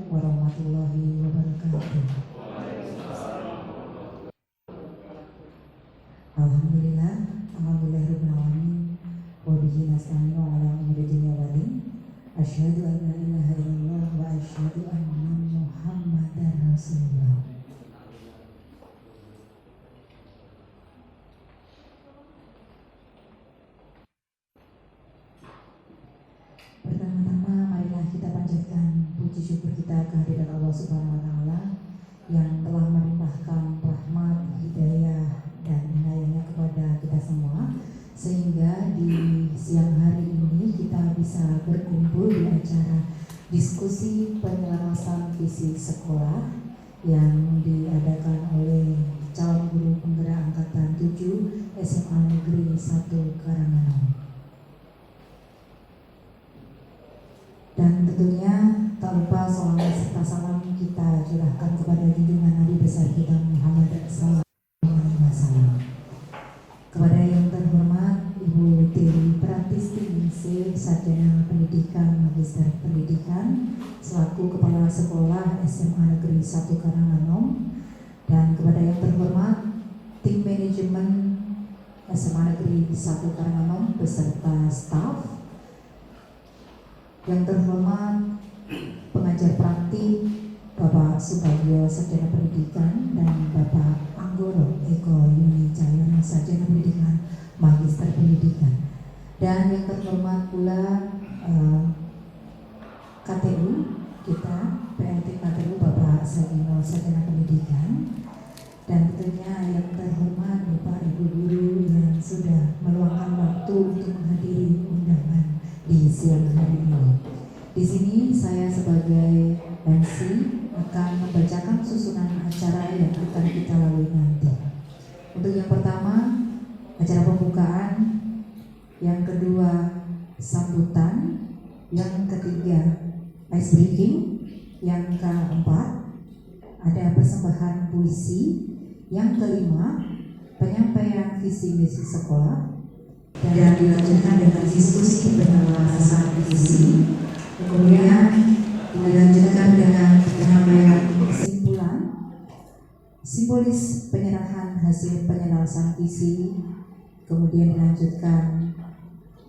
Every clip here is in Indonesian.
warahmatullahi wabarakatuh. Alhamdulillahirabbil alamin. Wa bihi nasta'inu ala umuri dunya wad din. Asyhadu an la ilaha illallah wa asyhadu anna Muhammadar Rasulullah. Pertama-tama marilah kita panjatkan puji syukur kita kehadirat Allah Subhanahu wa taala yang telah melimpahkan rahmat, hidayah dan inayahnya kepada kita semua, sehingga di siang hari ini kita bisa berkumpul di acara diskusi penyelarasan visi sekolah yang diadakan oleh calon guru penggerak angkatan 7 SMA Negeri 1 Karanganyar. Dan tentunya tak lupa salawat serta salam kita curahkan kepada junjungan Nabi besar kita Muhammad SAW. Kepada yang terhormat Ibu Dewi Pratisti Ningsih, Sarjana Pendidikan Magister Pendidikan selaku Kepala Sekolah SMA Negeri 1 Karanganyar, dan kepada yang terhormat tim manajemen SMA Negeri 1 Karanganyar beserta staf, yang terhormat pengajar praktik Bapak Subagio Sarjana Pendidikan dan Bapak Anggoro Eko Yuni Cahyono Sarjana Pendidikan Magister Pendidikan, dan yang terhormat pula KTU kita, PLT KTU Bapak Sagino Sarjana Pendidikan, dan tentunya yang terhormat Bapak Ibu Guru yang sudah meluangkan waktu untuk menghadiri undangan di siang hari ini. Di sini saya sebagai MC akan membacakan susunan acara yang akan kita lalui nanti. Untuk yang pertama, acara pembukaan, yang kedua sambutan, yang ketiga ice breaking, yang keempat ada persembahan puisi, yang kelima penyampaian visi misi sekolah, dan dilanjutkan dengan diskusi penyelarasan visi. Kemudian dilanjutkan dengan penyampaian kesimpulan, simbolis penyerahan hasil penyelarasan visi. Kemudian dilanjutkan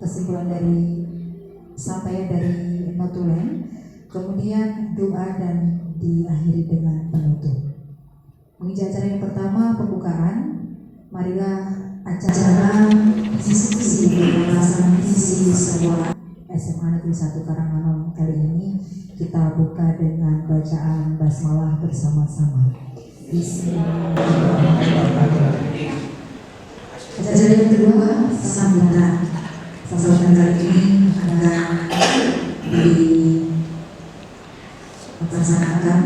kesimpulan dari sampaian dari notulen, kemudian doa, dan diakhiri dengan penutup. Menginjak acara yang pertama, pembukaan, marilah acara diskusi penyelarasan visi sekolah SMA Negeri 1 Karanganyar kali ini kita buka dengan bacaan basmalah bersama-sama. Bismillahirrahmanirrahim. Acara yang kedua, sambutan. Sambutan kali ini akan dilaksanakan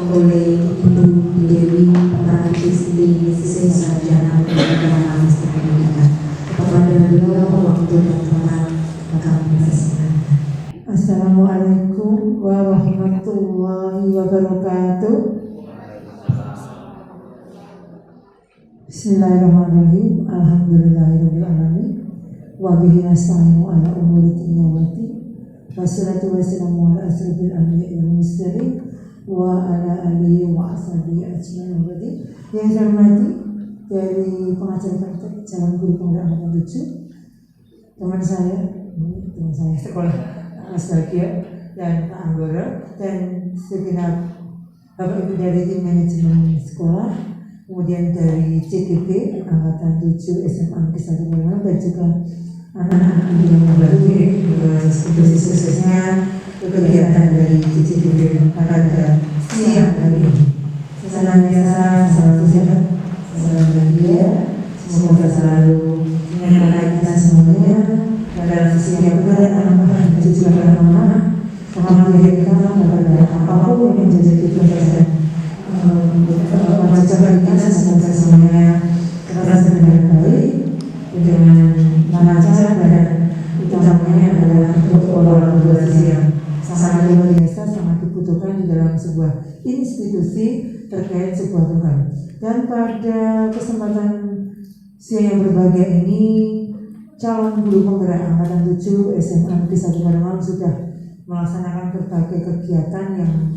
oleh Ibu Dewi Pratisti Ningsih, Sarjana Pendidikan Magister Pendidikan. Kepada beliau waktu dan tempat kami persilakan. Assalamualaikum warahmatullahi wabarakatuh. Bismillahirrahmanirrahim. Alhamdulillahirabbil alamin. Wa bihi nasta'inu ala umuri dunya wad din. Wassalatu wassalamu ala asrofil anbiya'i wal mursalin wa ala alihi wa ashabihi ajmain. Yang saya hormati dari pengacara calon guru penggerak angkatan 7, teman saya sekolah Mas Bagio dan Pak Anggoro, dan segenap Bapak Ibu dari tim manajemen sekolah, kemudian dari CTP angkatan 7 SMA Negeri 1 Karanganyar, dan juga anak-anak yang baru khususnya kegiatan dari CTP pada siang hari ini. Salam biasa, salam sehat, salam bahagia, semoga selalu menyenangkan kita semuanya dalam setiap bulan anak-anak dan juga anak-anak mengakhirkan kepada apapun yang menjadi tujuan wajah kita. Semoga semuanya terasa dengan baik dengan lancar, dan utamanya adalah untuk kolaborasi yang sangat luar biasa, sangat dibutuhkan di dalam sebuah institusi terkait sebuah program. Dan pada kesempatan siang yang berbahagia ini, calon guru penggerak angkatan 7 SMA Negeri 1 Karanganyar sudah melaksanakan berbagai kegiatan yang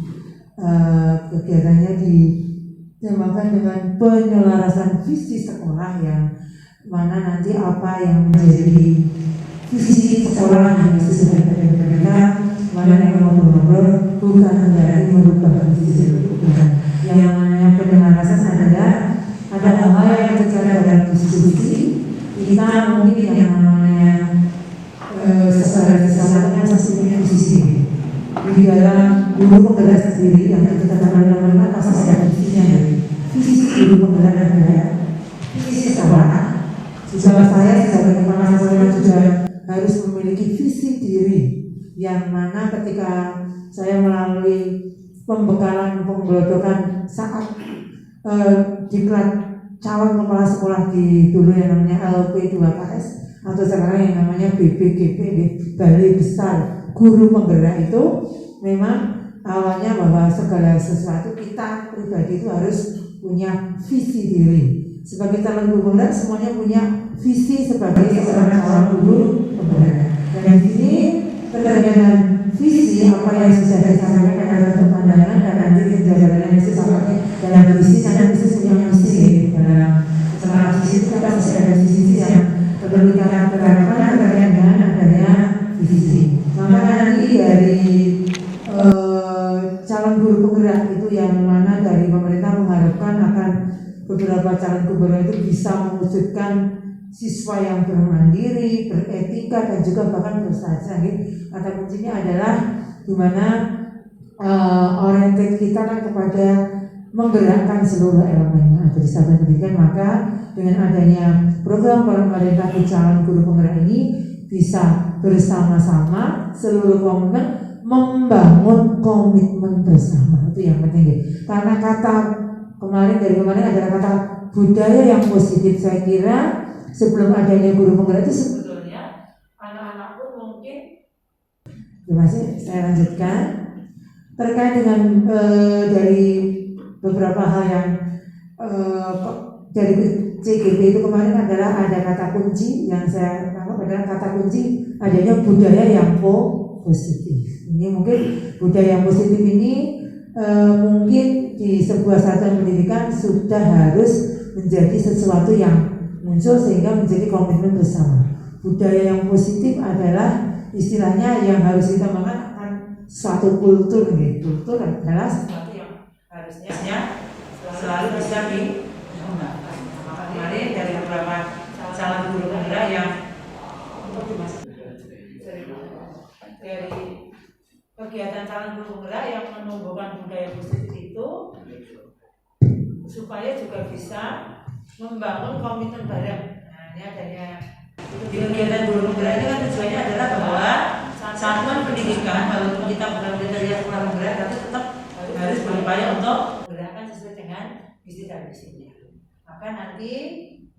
kegiatannya ditemakan dengan penyelarasan visi sekolah, yang mana nanti apa yang menjadi visi sekolah yang sesuai dengan mereka, mana yang ngobrol-ngobrol bukan berarti merubah visi, bukan. Yang namanya penyelarasan adalah ada hal yang terkait dalam visi kita, mungkin yang namanya secara kesalahannya masih punya visi di dalam guru penggerak sendiri yang kita katakan namanya pasti ada visinya. Visi guru penggerak adalah visi sekolah. Siswa saya sebagai kepala sekolah juga harus memiliki visi diri, yang mana ketika saya melalui pembekalan penggelodokan saat diklat calon kepala sekolah di dulu yang namanya LP2KS atau sekarang yang namanya BPGP, Balai Besar Guru Penggerak, itu memang awalnya bahwa segala sesuatu kita pribadi itu harus punya visi diri. Sebagai calon guru penggerak semuanya punya visi sebagai seorang calon guru penggerak. Dan di sini terkait visi apa yang sudah disampaikan adalah pandangan dan nanti kejadian itu sampai dalam visi karena visi punya misi dalam secara visi kita masih ada visi yang perlu kita terapkan terkait dengan adanya visi. Maka nanti dari calon guru penggerak itu yang mana dari pemerintah mengharapkan akan beberapa calon gubernur itu bisa mewujudkan siswa yang bermandiri, beretika, dan juga bahkan bersaja. Kata kuncinya adalah di mana oriented kita kan kepada menggerakkan seluruh elemennya ada di satuan pendidikan. Maka dengan adanya program pemerintah calon guru penggerak ini bisa bersama-sama seluruh komitmen membangun komitmen bersama, itu yang penting. Karena kata dari kemarin adalah kata budaya yang positif. Saya kira sebelum adanya guru penggerak itu sebetulnya anak-anak pun mungkin. Terima kasih. Saya lanjutkan terkait dengan dari beberapa hal yang dari CGP itu kemarin adalah ada kata kunci yang saya tangkap adalah kata kunci adanya budaya yang positif. Ini mungkin budaya yang positif ini mungkin di sebuah satuan pendidikan sudah harus menjadi sesuatu yang muncul sehingga menjadi komitmen bersama. Budaya yang positif adalah istilahnya yang harus kita bangun suatu kultur. Kultur adalah sesuatu yang harusnya selalu bisa dikembangkan. Maka kemarin dari beberapa calon guru penggerak yang dari kegiatan calon guru penggerak yang menumbuhkan budaya positif itu supaya juga bisa membangun komitmen bareng. Nah, ini adanya di kegiatan guru penggerak ini kan tujuannya adalah bahwa satuan pendidikan walaupun kita bukan kriteria sekolah penggerak tapi tetap harus berupaya untuk menggerakkan sesuai dengan visi dan misinya. Maka nanti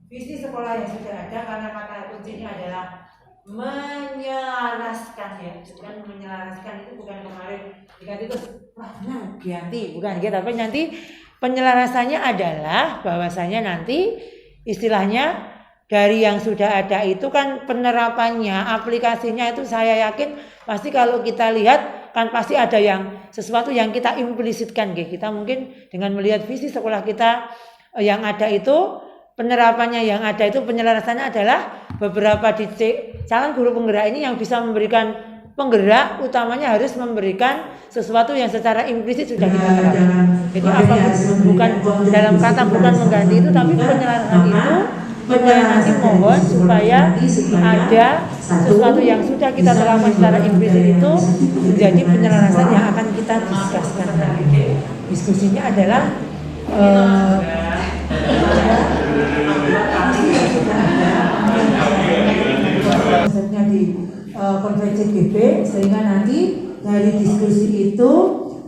visi sekolah yang sudah ada, karena kata kuncinya adalah menyelaraskan, ya, bukan menyelaraskan itu bukan kemarin diganti terus ganti, bukan gitu, tapi nanti penyelarasannya adalah bahwasanya nanti istilahnya dari yang sudah ada itu kan penerapannya, aplikasinya itu saya yakin pasti kalau kita lihat kan pasti ada yang sesuatu yang kita implisitkan gitu. Kita mungkin dengan melihat visi sekolah kita yang ada itu, penerapannya yang ada itu penyelarasannya adalah beberapa titik calon guru penggerak ini yang bisa memberikan penggerak utamanya harus memberikan sesuatu yang secara implisit sudah kita terapkan. Jadi apa bukan dalam kata bukan mengganti itu, tapi penyelarasan itu supaya nanti mohon supaya ada sesuatu yang sudah kita terapkan secara implisit itu menjadi penyelarasan yang akan kita diskuskan. Diskusinya adalah konsepnya di konferensi GB, sehingga nanti dari diskusi itu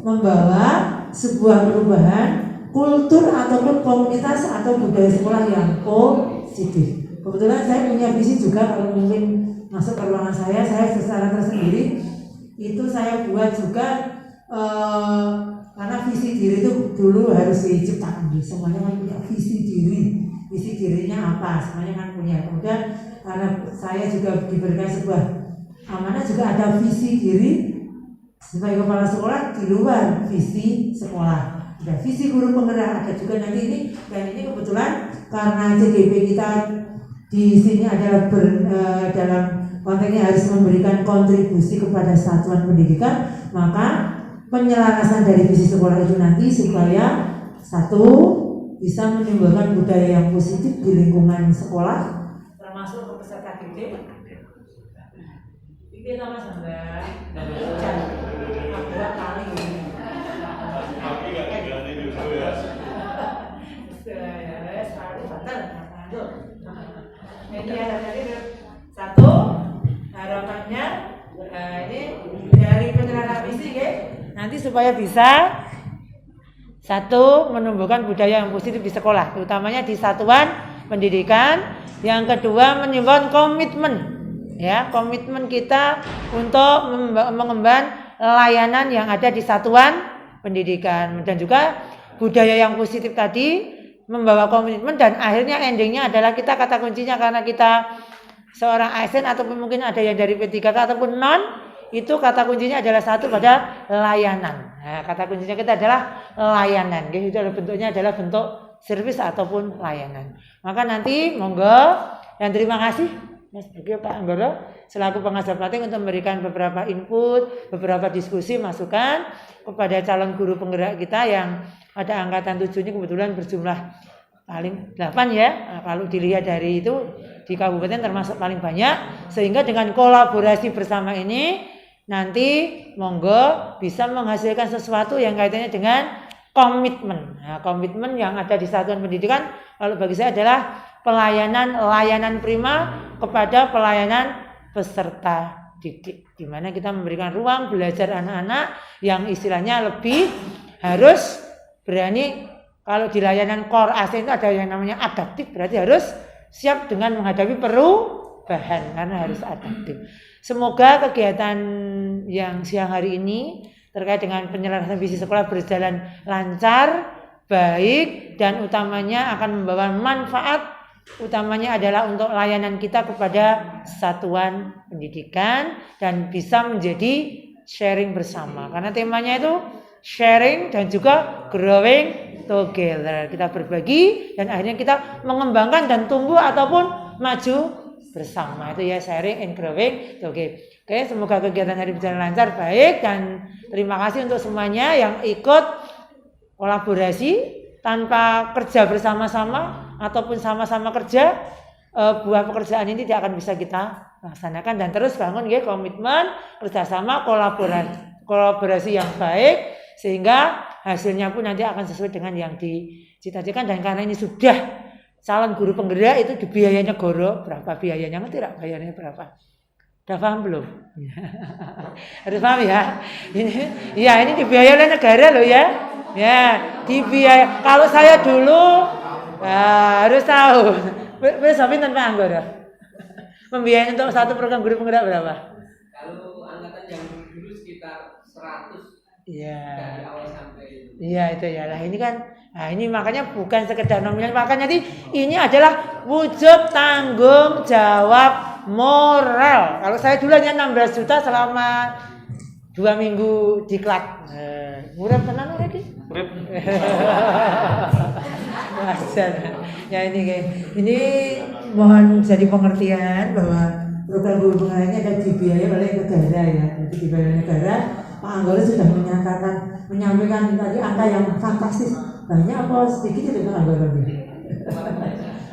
membawa sebuah perubahan kultur ataupun komunitas atau budaya sekolah yang positif. Kebetulan saya punya visi juga, kalau mungkin masuk ke ruangan saya secara tersendiri itu saya buat juga karena visi diri itu dulu harus diciptakan. Semuanya kan punya visi dirinya apa, semuanya kan punya. Kemudian karena saya juga diberikan sebuah amanah juga ada visi diri sebagai kepala sekolah di luar visi sekolah. Ada visi guru penggerak, ada juga nanti ini, dan ini kebetulan karena CGP kita di sini adalah dalam konteksnya harus memberikan kontribusi kepada satuan pendidikan, maka penyelarasan dari visi sekolah itu nanti supaya satu bisa menimbulkan budaya yang positif di lingkungan sekolah, termasuk peserta didik. Ini sama sampai dua kali. Tapi nggak tinggalnya dulu ya. Ini ada tadi satu harapannya ini dari penyelenggaraan visi ya. Nanti supaya bisa satu menumbuhkan budaya yang positif di sekolah, terutamanya di satuan pendidikan. Yang kedua menyumbang komitmen, ya komitmen kita untuk mengemban layanan yang ada di satuan pendidikan, dan juga budaya yang positif tadi membawa komitmen, dan akhirnya endingnya adalah kita kata kuncinya karena kita seorang ASN ataupun mungkin ada yang dari P3K ataupun non, itu kata kuncinya adalah satu pada layanan. Nah, kata kuncinya kita adalah layanan. Itu adalah bentuknya adalah bentuk servis ataupun layanan. Maka nanti monggo dan terima kasih Mas Bagio, Pak Anggoro selaku pengajar pelatihan untuk memberikan beberapa input, beberapa diskusi, masukan kepada calon guru penggerak kita yang ada angkatan 7 ini kebetulan berjumlah paling 8 ya. Nah, kalau dilihat dari itu di kabupaten termasuk paling banyak, sehingga dengan kolaborasi bersama ini nanti monggo bisa menghasilkan sesuatu yang kaitannya dengan komitmen. Nah, komitmen yang ada di satuan pendidikan kalau bagi saya adalah layanan prima kepada pelayanan peserta didik, di mana kita memberikan ruang belajar anak-anak yang istilahnya lebih harus berani. Kalau di layanan core ASN itu ada yang namanya adaptif, berarti harus siap dengan menghadapi perubahan karena harus adaptif. Semoga kegiatan yang siang hari ini terkait dengan penyelesaian visi sekolah berjalan lancar, baik, dan utamanya akan membawa manfaat. Utamanya adalah untuk layanan kita kepada satuan pendidikan dan bisa menjadi sharing bersama. Karena temanya itu sharing dan juga growing together. Kita berbagi dan akhirnya kita mengembangkan dan tumbuh ataupun maju bersama. Itu ya, sharing and growing together. Oke, semoga kegiatan hari berjalan lancar, baik, dan terima kasih untuk semuanya yang ikut kolaborasi. Tanpa kerja bersama-sama ataupun sama-sama kerja, buah pekerjaan ini tidak akan bisa kita laksanakan, dan terus bangun ya komitmen, kerjasama, kolaborasi yang baik, sehingga hasilnya pun nanti akan sesuai dengan yang dicita-citakan. Dan karena ini sudah calon guru penggerak, itu dibiayanya negara, berapa biayanya, ngerti tidak biayanya berapa? Udah paham belum? Harus paham ya. Ini dibiayai oleh negara loh ya. Ya, dibiayai. Kalau saya dulu harus tahu. Berapa Pak Anggoro? Membiayai untuk satu program guru penggerak berapa? Kalau angkatan yang dulu sekitar 100. Iya. Dari awal sampai itu. Iya itu ya. Lah ini kan, nah ini makanya bukan sekedar nominal, makanya ini adalah wujud tanggung jawab moral. Kalau saya dulu hanya 16 juta selama 2 minggu diklat. Murah tenan ora iki? Wajar. Ya ini mohon jadi pengertian bahwa program guru penggerak ini akan dibiayai oleh negara ya. Jadi dibiayai oleh negara. Pak Anggoro sudah menyampaikan tadi angka yang fantastis. Banyak apa sedikit itu Pak Anggoro?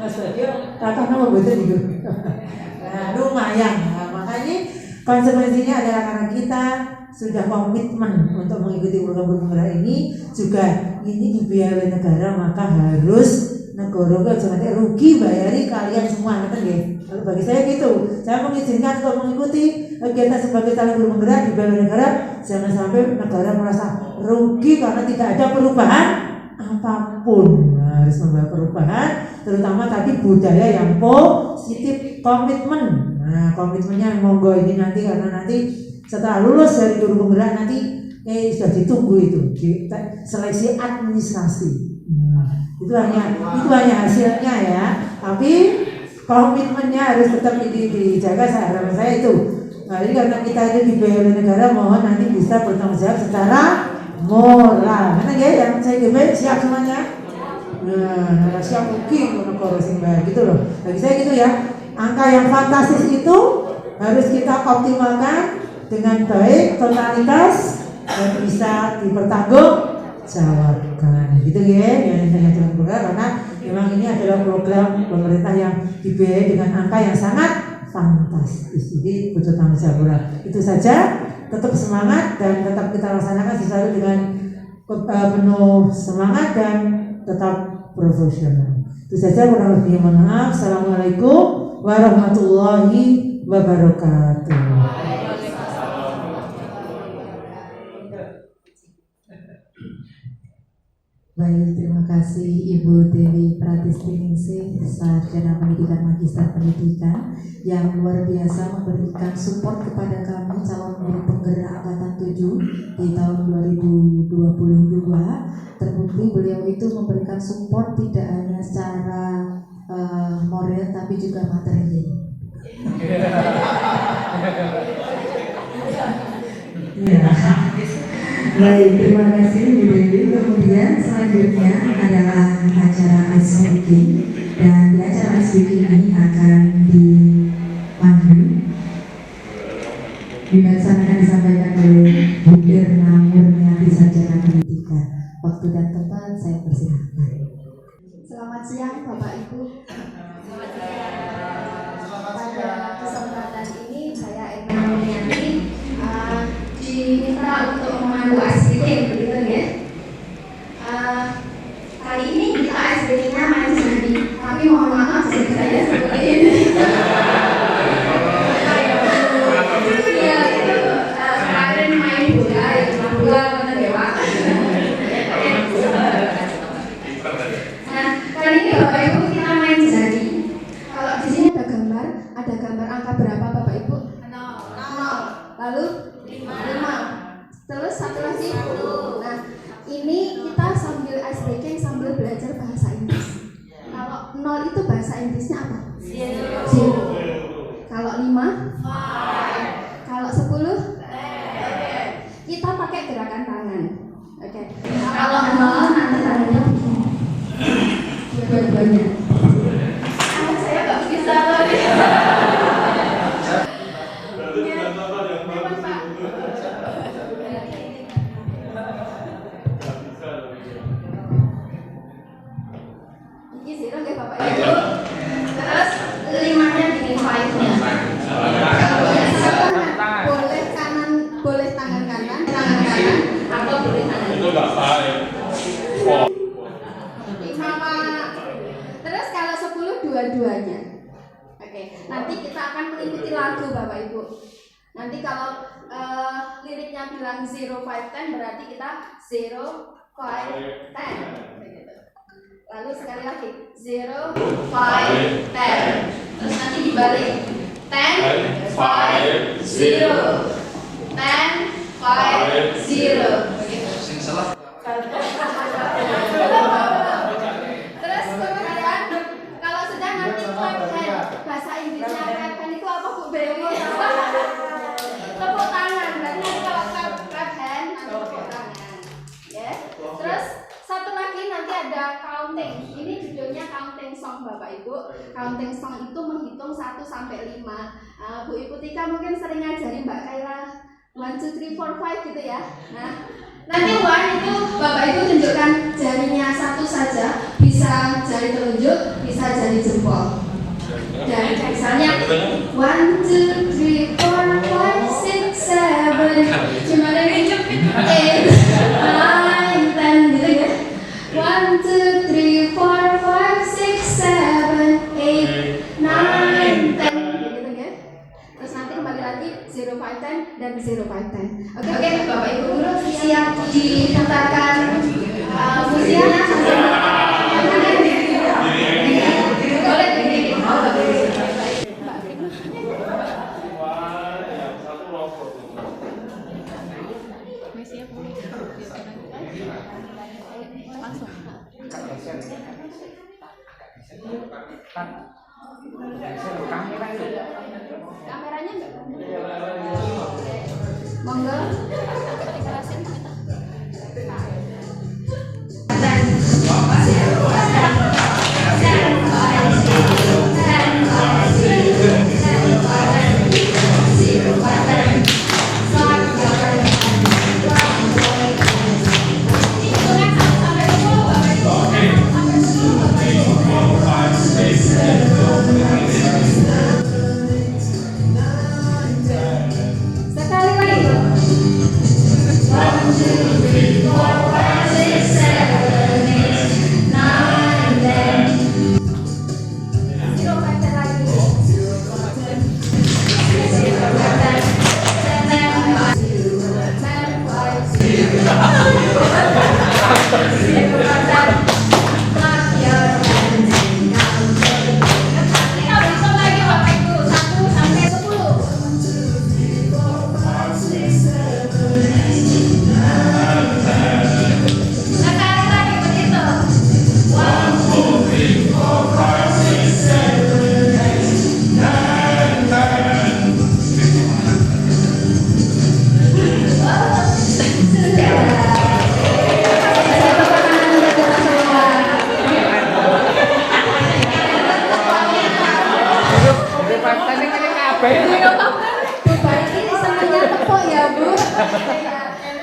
Mas Bagio, kakak nama betul itu. Nah, lumayan. Nah, makanya konsekuensinya adalah karena kita sudah komitmen untuk mengikuti program guru penggerak ini, juga ini dibiayai oleh negara, maka harus negara kok jangan rugi bayari kalian semua, ngerti nggih? Kalau bagi saya gitu, saya mengizinkan untuk mengikuti kegiatan sebagai calon guru penggerak dibiayai oleh negara, jangan sampai negara merasa rugi karena tidak ada perubahan apapun. Nah, harus membawa perubahan, terutama tadi budaya yang positif, komitmen. Nah, komitmennya monggo ini nanti, karena nanti setelah lulus dari guru penggerak nanti sudah ditunggu itu seleksi administrasi. Itu hanya hasilnya ya, tapi komitmennya harus tetap dijaga. Harapan saya itu Nah, jadi karena kita itu dibayar oleh negara, mohon nanti bisa bertanggung jawab secara moral. Karena ya yang saya dibayar siap semuanya. Nah, siap mungkin negara sing bayar gitu loh. Bagi saya gitu ya. Angka yang fantastis itu harus kita optimalkan dengan baik, totalitas dan bisa dipertanggungjawabkan. Gitu ya, yang dengan program karena memang ini adalah program pemerintah yang dibiayai dengan angka yang sangat fantastis. Jadi butuh tanggung jawab. Itu saja. Tetap semangat dan tetap kita laksanakan selalu dengan penuh semangat dan tetap profesional. Itu saja, kurang lebihnya mohon maaf. Assalamualaikum warahmatullahi wabarakatuh. Baik, terima kasih Ibu Dewi Pratistiningsih, Sarjana Pendidikan Magister Pendidikan yang luar biasa memberikan support kepada kami calon guru penggerak angkatan 7 di tahun 2022. Terbukti beliau itu memberikan support tidak hanya secara moral tapi juga material. Ya. Baik, terima kasih Bu Dewi. Kemudian selanjutnya adalah acara ice breaking, dan di acara ice breaking ini akan dipandu disampaikan oleh Bu Irna Murniati, Sarjana Pendidikan. Waktu dan tempat saya persilahkan. Selamat siang Bapak Ibu. Pada kesempatan ini saya Irna Murniati diminta untuk memandu ice breaking, begitu ya. Kali ini kita ice breakingnya main sendiri, tapi mohon maaf jadi saya seperti ini. Iya, itu kemarin main bola, bola mana dewa. Nah, kali ini Bapak Ibu kita main jari. Kalau di sini ada gambar angka berapa Bapak Ibu? 0. Lalu 5. Terus satu lagi 10. Nah, ini kita sambil ice breaking sambil belajar bahasa Inggris. Kalau 0 itu bahasa Inggrisnya apa? 0. Kalau 5? 5. Kalau 10? 10. Kita pakai gerakan tangan. Oke. Kalau 0 nanti tangannya dua-duanya. Saya nggak bisa loh. Ini zero ya Bapak Ibu. Terus 5-nya bikin 5-nya. Boleh kanan, boleh tangan kanan, atau boleh tangan. Itu nggak sah ya. 5 Pak. Terus kalau 10 dua-duanya. Oke. Nanti kita akan mengikuti lagu Bapak Ibu. Nanti kalau liriknya bilang 0, 5, 10 berarti kita 0, 5, 10. Lalu sekali lagi 0, 5, 10. Terus nanti dibalik 10, 5, 0. 10, 5, 0. Begitu. Terus kemudian kalau sudah nanti clap hand. Bahasa Inggrisnya clap hand itu apa Bu Dewi? Tepuk tangan. Berarti nanti kalau clap hand nanti tepuk tangan. Ya. Terus satu lagi nanti ada counting. Ini judulnya counting song Bapak Ibu. Counting song itu menghitung 1 sampai 5. Bu Ibu Tika mungkin sering ngajarin Mbak Kaila 1, 2, 3, 4, 5 gitu ya. Nah, nanti 1 itu Bapak Ibu tunjukkan jarinya satu saja, bisa jari telunjuk, bisa jari jempol. Dan misalnya 1, 2, 3, 4, 5, 6, 7. Cuma lagi 8, 9, 10 gitu ya. 1, 2, 3, 4, 5, 6, 7, 8, 9, 10 gitu ya. Terus nanti kembali lagi 0, 5, 10 dan 0, 5, 10. Oke, Bapak Ibu guru siap diputarkan musiknya. Boleh begini. Kameranya enggak? Monggo. Jelasin kita. Sekali lagi. 1, 2, 3, 4, 5, 6, 7, 8, 9, 10. Zero pattern lagi. Zero pattern.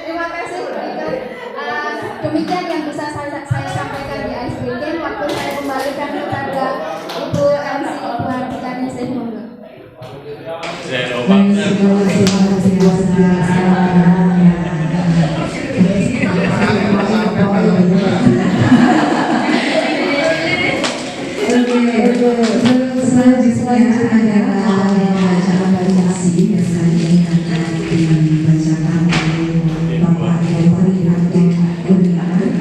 'Terima kasih Bu. Demikian yang bisa saya sampaikan di Ice Breaking. Waktu saya kembalikan kepada Ibu MC Ibu Andika Ningsih. Monggo. Terima kasih luar biasa. Selanjutnya adalah bacaan-bacaan yang kali ini akan dibacakan oleh Bapak Depari Hakim Kurniawan.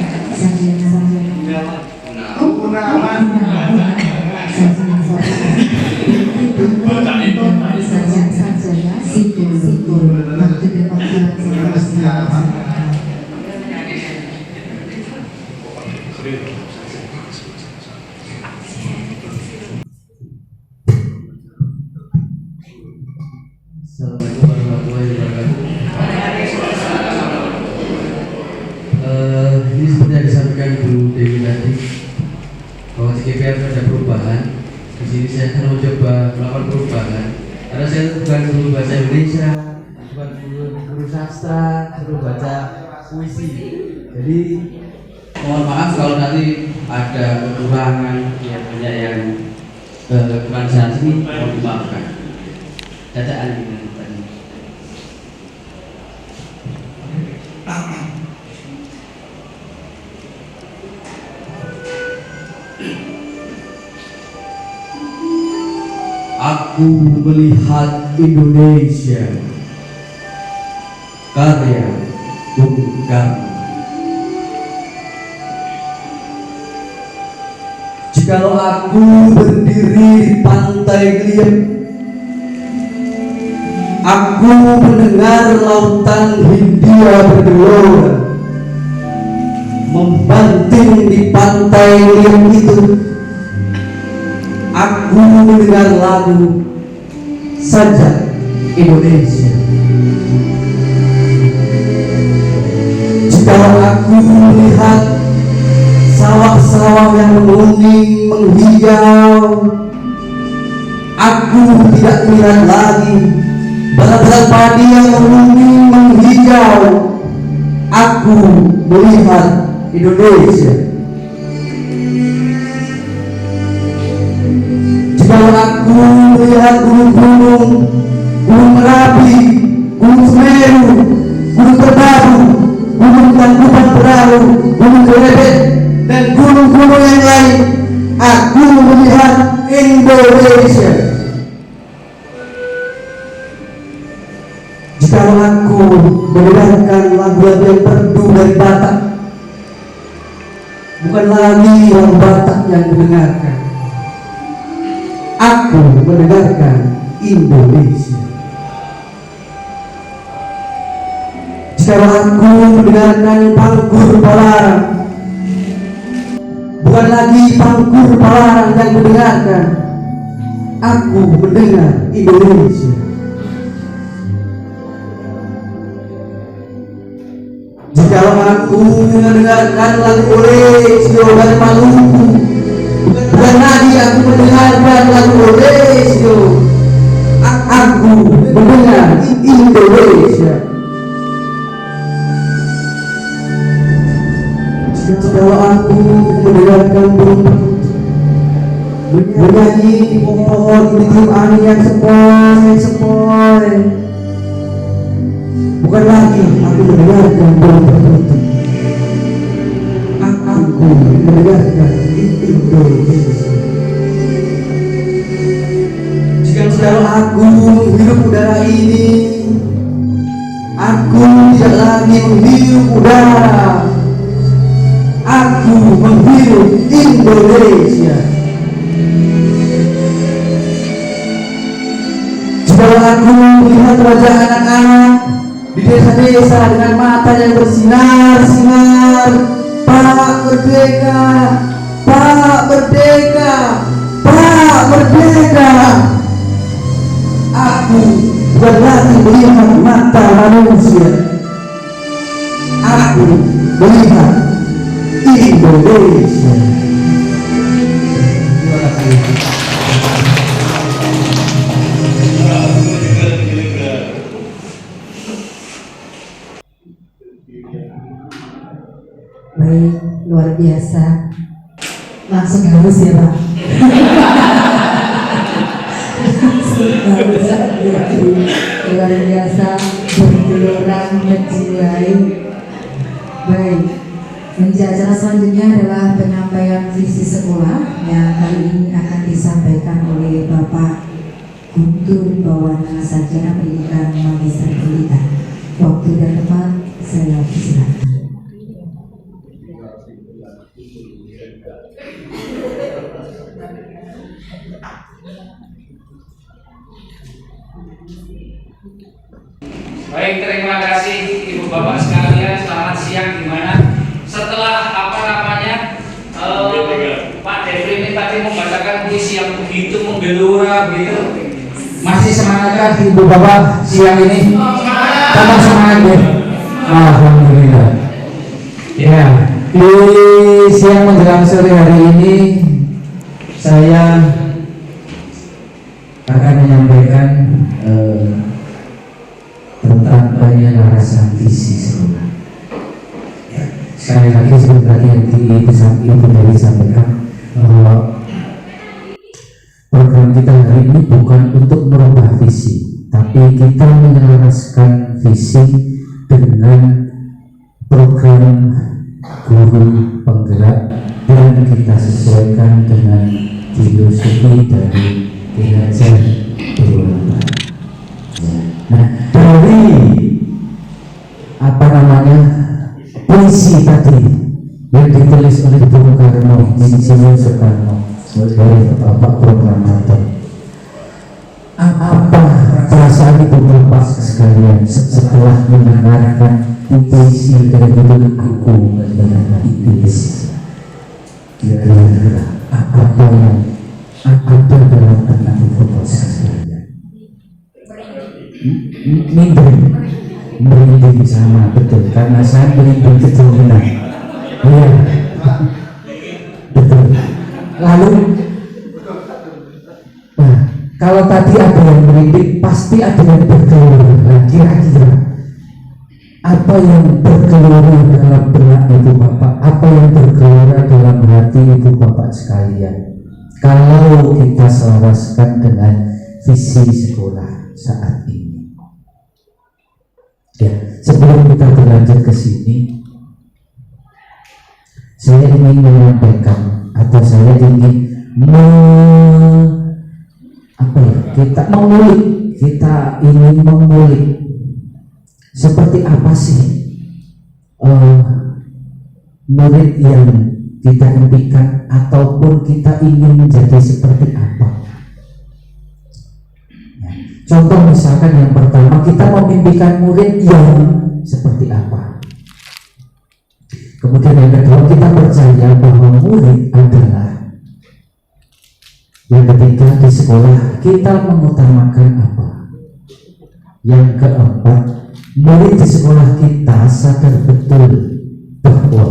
Assalamualaikum warahmatullahi wabarakatuh. Ini seperti yang disampaikan Bu Dewi tadi, bahwa CKPR ada perubahan. Di sini saya akan mencoba melakukan perubahan. Karena saya bukan guru bahasa Indonesia, bukan guru sastra, guru baca puisi. Jadi mohon maaf kalau nanti ada kekurangan yang banyak yang kekurangan saat ini, mohon dimaafkan. Bacaan ini tadi. Aku melihat Indonesia, karya Bung Karno. Jikalau aku berdiri di pantai Gliem, aku mendengar lautan Hindia bergelora, membanting di pantai Gliem itu. Aku mendengar lagu Sajak Indonesia. Jikalau aku melihat sawah-sawah yang menguning menghijau, aku tidak melihat lagi badan-badan padi yang menguning menghijau. Aku melihat Indonesia. Jikalau aku melihat gunung-gunung, Gunung Merapi, Gunung Semeru, Gunung Merbabu, Gunung Tangkuban Perahu, Gunung Kelebet, dan gunung-gunung yang lain, aku melihat Indonesia. Jikalau aku mendengarkan lagu-lagu yang merdu dari Batak, bukan lagi orang Batak yang mendengarkan, aku mendengarkan Indonesia. Jikalau aku mendengarkan Pangkur Palarang, bukan lagi Pangkur Palarang yang mendengarkan, Aku mendengar Indonesia. Jikalau aku mendengarkan lagu Olesio dari Maluku, bukan lagi aku mendengarkan lagu Olesio, aku mendengar Indonesia. Jikalau aku mendengarkan burung bernyanyi pohon ditiup angin yang sepoi, bukan lagi aku mendengarkan burung itu, aku mendengarkan Indonesia. Jikalau aku menghirup udara ini, aku tidak lagi menghirup udara, aku menghirup Indonesia. Jikalau aku melihat wajah anak-anak di desa-desa dengan mata yang bersinar-sinar, Pak Merdeka, Pak Merdeka, Pak Merdeka, aku bukan lagi melihat mata manusia, aku melihat Indonesia. Baik, luar biasa. Langsung harus ya Pak. Luar biasa, bergelorang menjiwai. Baik, acara selanjutnya adalah penyampaian visi sekolah yang kali ini akan disampaikan oleh Bapak Guntur Bawana, Sarjana Pendidikan Magister Pendidikan. Waktu dan tempat saya persilakan. Baik, terima kasih Ibu Bapak sekalian. Selamat siang. Gimana? Setelah Pak Devri ini tadi membacakan puisi yang begitu menggelora, begitu. Masih semangatkah Ibu Bapak siang ini? Tambah semangat ya. Alhamdulillah. Ya, di siang menjelang sore hari ini saya akan menyampaikan tentang penyelarasan visi sekolah. Ya, sekali lagi seperti tadi yang Ibu dari sampaikan bahwa program kita hari ini bukan untuk merubah visi, tapi kita menyelaraskan visi dengan program guru penggerak dan kita sesuaikan dengan filosofi dari kinerja berulangkan. Nah, dari puisi tadi yang ditulis oleh Bung Karno, Insinyur Soekarno, oleh Bapak Proklamator, apa perasaan Ibu Bapak sekalian setelah mendengarkan puisi dari buku mendengarkan Indonesia? Kira-kira apa yang ada dalam benak Ibu Bapak sekalian? Merinding sama, betul, karena saya merinding keturunan. Iya, betul. Lalu kalau tadi ada yang merinding, pasti ada yang bergelora. Kira-kira apa yang bergelora dalam benak Ibu Bapak, apa yang bergelora dalam hati Ibu Bapak sekalian kalau kita selaraskan dengan visi sekolah saat ini? Ya, sebelum kita berlanjut ke sini, saya ingin menyampaikan atau saya ingin kita ingin mengulik seperti apa sih murid yang kita impikan ataupun kita ingin menjadi seperti apa. Contoh misalkan yang pertama, kita memimpikan murid yang seperti apa. Kemudian yang kedua, kita percaya bahwa murid adalah Yang ketiga, di sekolah kita mengutamakan apa? Yang keempat, murid di sekolah kita sadar betul bahwa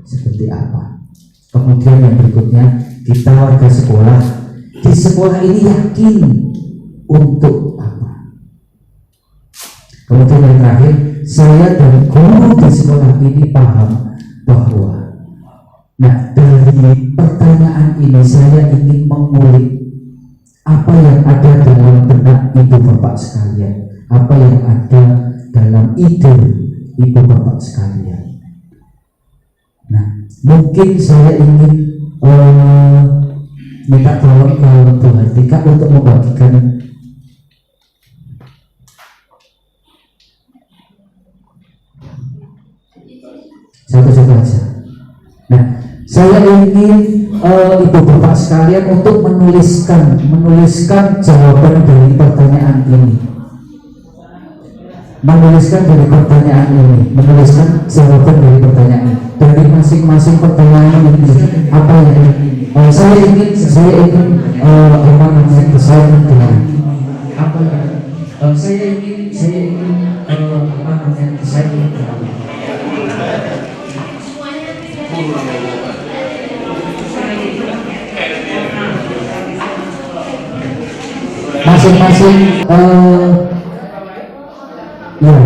seperti apa. Kemudian yang berikutnya, kita warga sekolah di sekolah ini yakin untuk apa. Kemudian yang terakhir, saya dan guru di sekolah ini paham bahwa, nah, dari pertanyaan ini saya ingin mengulik apa yang ada dalam benak ibu bapak sekalian, apa yang ada dalam ide ibu bapak sekalian. Nah, mungkin saya ingin minta tolong ke Bu Hartika untuk membagikan satu-satu aja. Nah, saya ingin ibu bapak sekalian untuk menuliskan jawaban dari pertanyaan ini. Menuliskan jawaban dari pertanyaan ini. Dari masing-masing pertanyaan ini apa yang saya ingin desain dengan apa yang saya ingin desain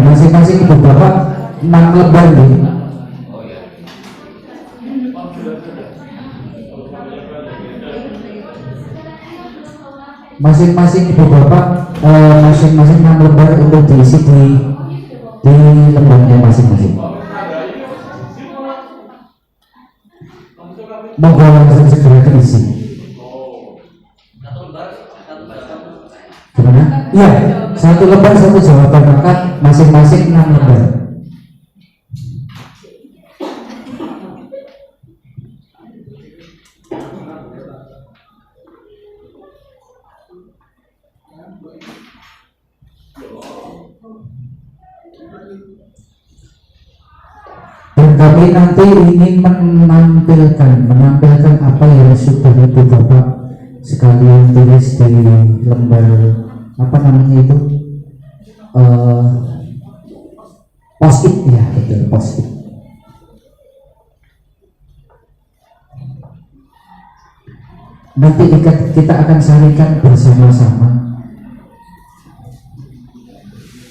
masing-masing ibu bapak 6 lembar nih. Masing-masing ibu bapak masing-masing 6 lembar untuk diisi di lembarnya masing-masing. Monggo langsung segera diisi. Gimana? Iya, 1 lembar 1 jawaban, maka masing-masing 6 lembar. Dan kami nanti ingin menampilkan apa yang sudah ibu bapak sekalian tulis di lembar apa namanya itu, post-it, ya betul, post-it. Nanti kita akan saringkan bersama-sama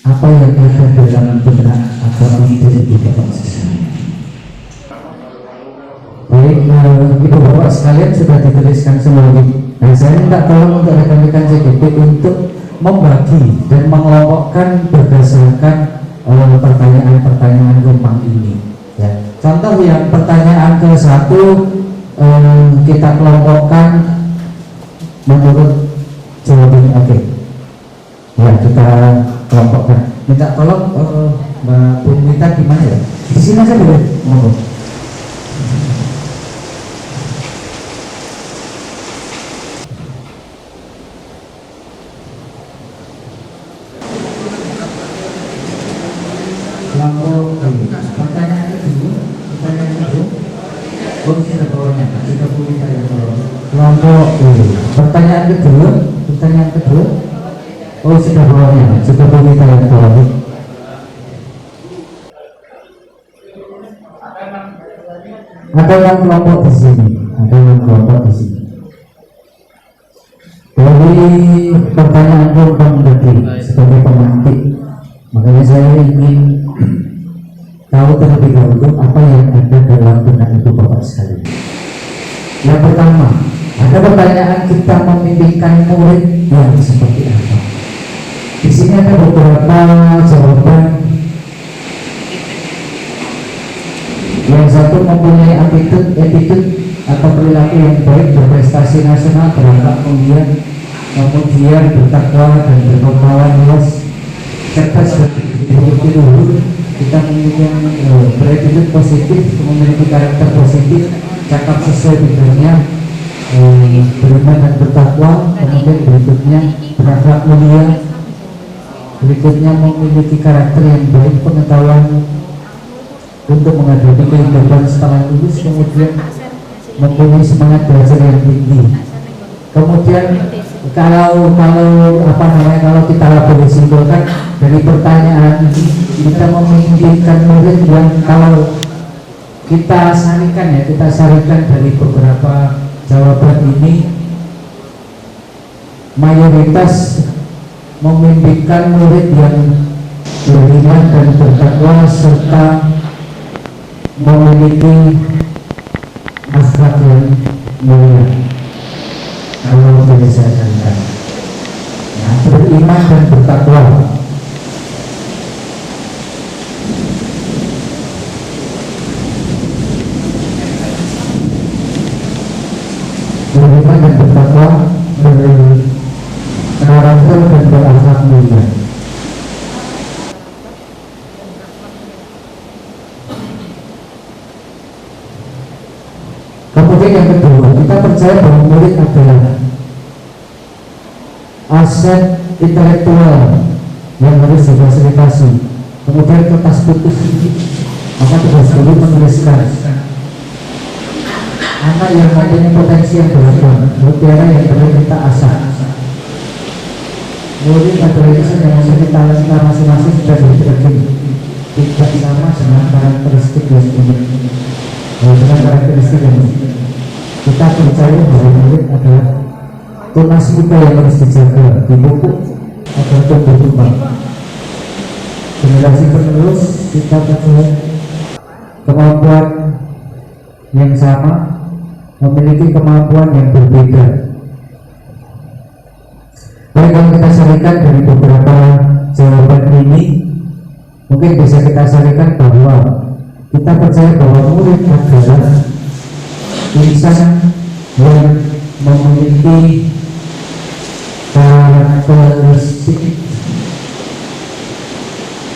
apa yang ada dalam benak atau ide ibu bapak sekalian. Baik, ibu bapak sekalian sudah dituliskan semuanya. Nah, saya minta tolong untuk rekan-rekan CGP untuk membagi dan mengelompokkan berdasarkan pertanyaan-pertanyaan rumpang ini. Ya. Contoh yang pertanyaan ke-1 kita kelompokkan menurut jawabannya. Oke. Ya, kita kelompokkan. Minta tolong Mbak Bumita gimana ya? Di sini aja boleh. Monggo. Pertanyaan kedua. Oh, kita bawahnya. Kita Bumita yang bawah. Kelompok pertanyaan kedua. Oh, sudah bawahnya. Sudah Bumita yang bawah. Ada yang kelompok di sini. Dari pertanyaan rumpang tadi sebagai pemantik, makanya saya ingin tahu terlebih dahulu apa yang ada dalam benak ibu bapak sekalian. Yang pertama, ada pertanyaan kita memimpikan murid yang seperti apa. Di sini ada beberapa jawaban. Yang satu mempunyai attitude atau perilaku yang baik, berprestasi nasional, berakhlak mulia, kemudian bertakwa dan berpengetahuan luas, cerdas dan berbudi luhur. Kita memiliki berattitude positif, memiliki karakter positif, cakap sesuai bidangnya, beriman dan bertakwa. Kemudian berikutnya berakhlak mulia, berikutnya memiliki karakter yang baik, pengetahuan untuk menghadapi kehidupan setelah lulus, kemudian mempunyai semangat belajar yang tinggi. Kemudian kalau apa namanya, kalau kita boleh simpulkan dari pertanyaan ini, kita memungkinkan murid yang kalau kita sarikan dari beberapa jawaban ini, mayoritas memimpikan murid yang beriman dan bertakwa serta memiliki akhlak yang mulia. Kalau boleh saya katakan, ya, beriman dan bertakwa. Beriman dan bertakwa, berkarakter dan berakhlak mulia. Kemudian yang kedua, kita percaya bahwa murid adalah aset intelektual yang harus difasilitasi. Kemudian kertas putih ini, maka tugas guru menuliskan anak yang mempunyai potensi yang beragam, mutiara yang perlu kita asah. Murid adalah insan yang memiliki talenta masing-masing sudah diberikan, tidak sama dengan karakteristik yang dimiliki. Dengan karakteristik yang kita percaya bahwa murid adalah tunas kita yang harus dijaga, dipupuk agar tumbuh kembang. Generasi penerus kita percaya kemampuan yang sama memiliki kemampuan yang berbeda. Baik, kalau kita sarikan dari beberapa jawaban ini, mungkin bisa kita sarikan bahwa kita percaya bahwa murid adalah insan yang memiliki karakteristik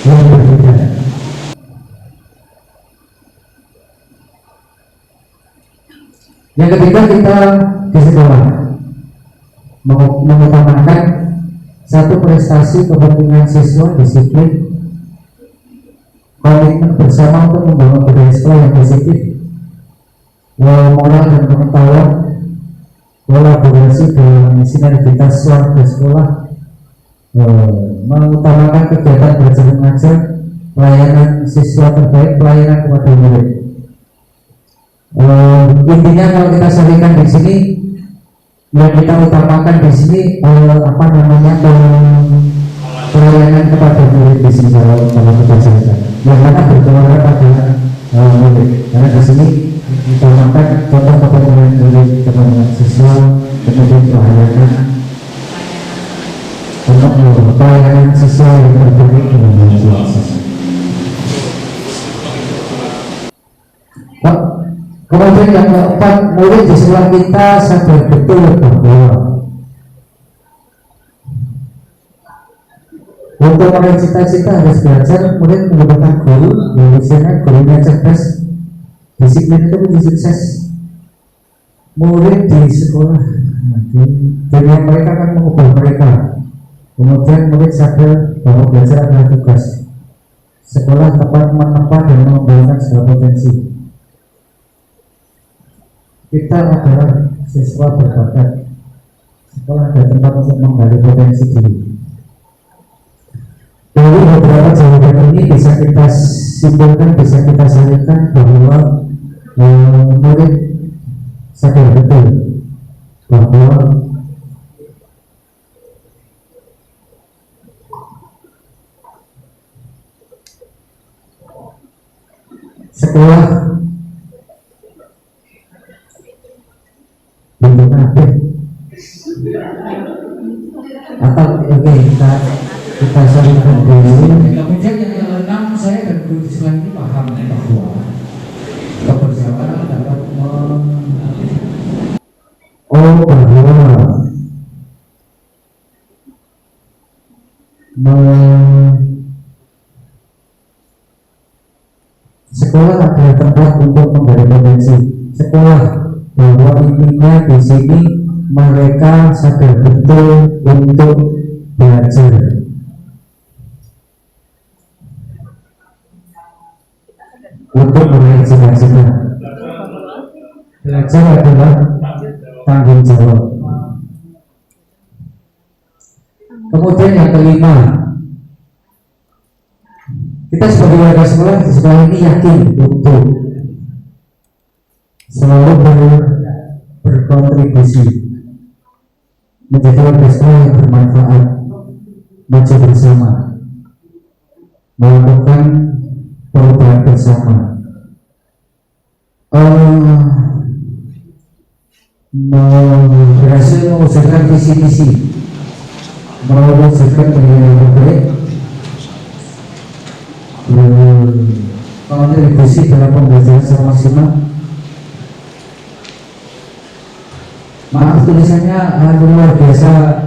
yang berbeda. Yang ketiga, kita di sekolah mengutamakan satu prestasi kepentingan siswa, disiplin, komitmen bersama untuk membangun budaya sekolah yang positif, moral dan pengetahuan, kolaborasi dan sinergitas warga sekolah, mengutamakan kegiatan belajar mengajar, pelayanan siswa terbaik, pelayanan kepada murid. Intinya kalau kita sarikan di sini, yang kita utamakan di sini pelayanan kepada murid di sini kalau kita sarikan. Yang mana berkeluarga pada murid. Karena di sini utamakan contoh kepentingan murid, kepentingan siswa, kemudian pelayanan siswa yang terbaik dengan siswa. Kemudian yang keempat, murid di sekolah kita sadar betul bahwa untuk meraih cita-cita harus belajar, murid menggunakan guru, yang biasanya gurunya cerdas, disiplin itu menjadi sukses. Murid di sekolah, dunia mereka akan mengubah mereka. Kemudian murid sadar bahwa belajar adalah tugas. Sekolah tepat menempa dan mengembangkan segala potensi. Kita adalah siswa berbakat. Sekolah ada tempat untuk menggali potensi diri. Dari beberapa jawaban ini bisa kita simpulkan, bisa kita sarikan bahwa murid sadar betul bahwa sekolah bentuk apa? Atau oke, kita sarikan dulu. Kemudian yang keenam, saya dan guru Islam ini paham bahwa kebersamaan dapat sekolah adalah tempat untuk menggali potensi. Sekolah bahwa intinya di sini mereka sadar betul untuk belajar. Untuk meraih cita-cita. Belajar adalah tanggung jawab. Kemudian yang kelima, kita sebagai warga sekolah di sekolah ini yakin untuk selalu berkontribusi menjadi warga sekolah yang bermanfaat, maju bersama, melakukan perubahan bersama, berhasil mewujudkan visi-visi, mewujudkan pendidikan yang baik, kontribusi dalam pembelajaran secara maksimal. Maaf tulisannya luar biasa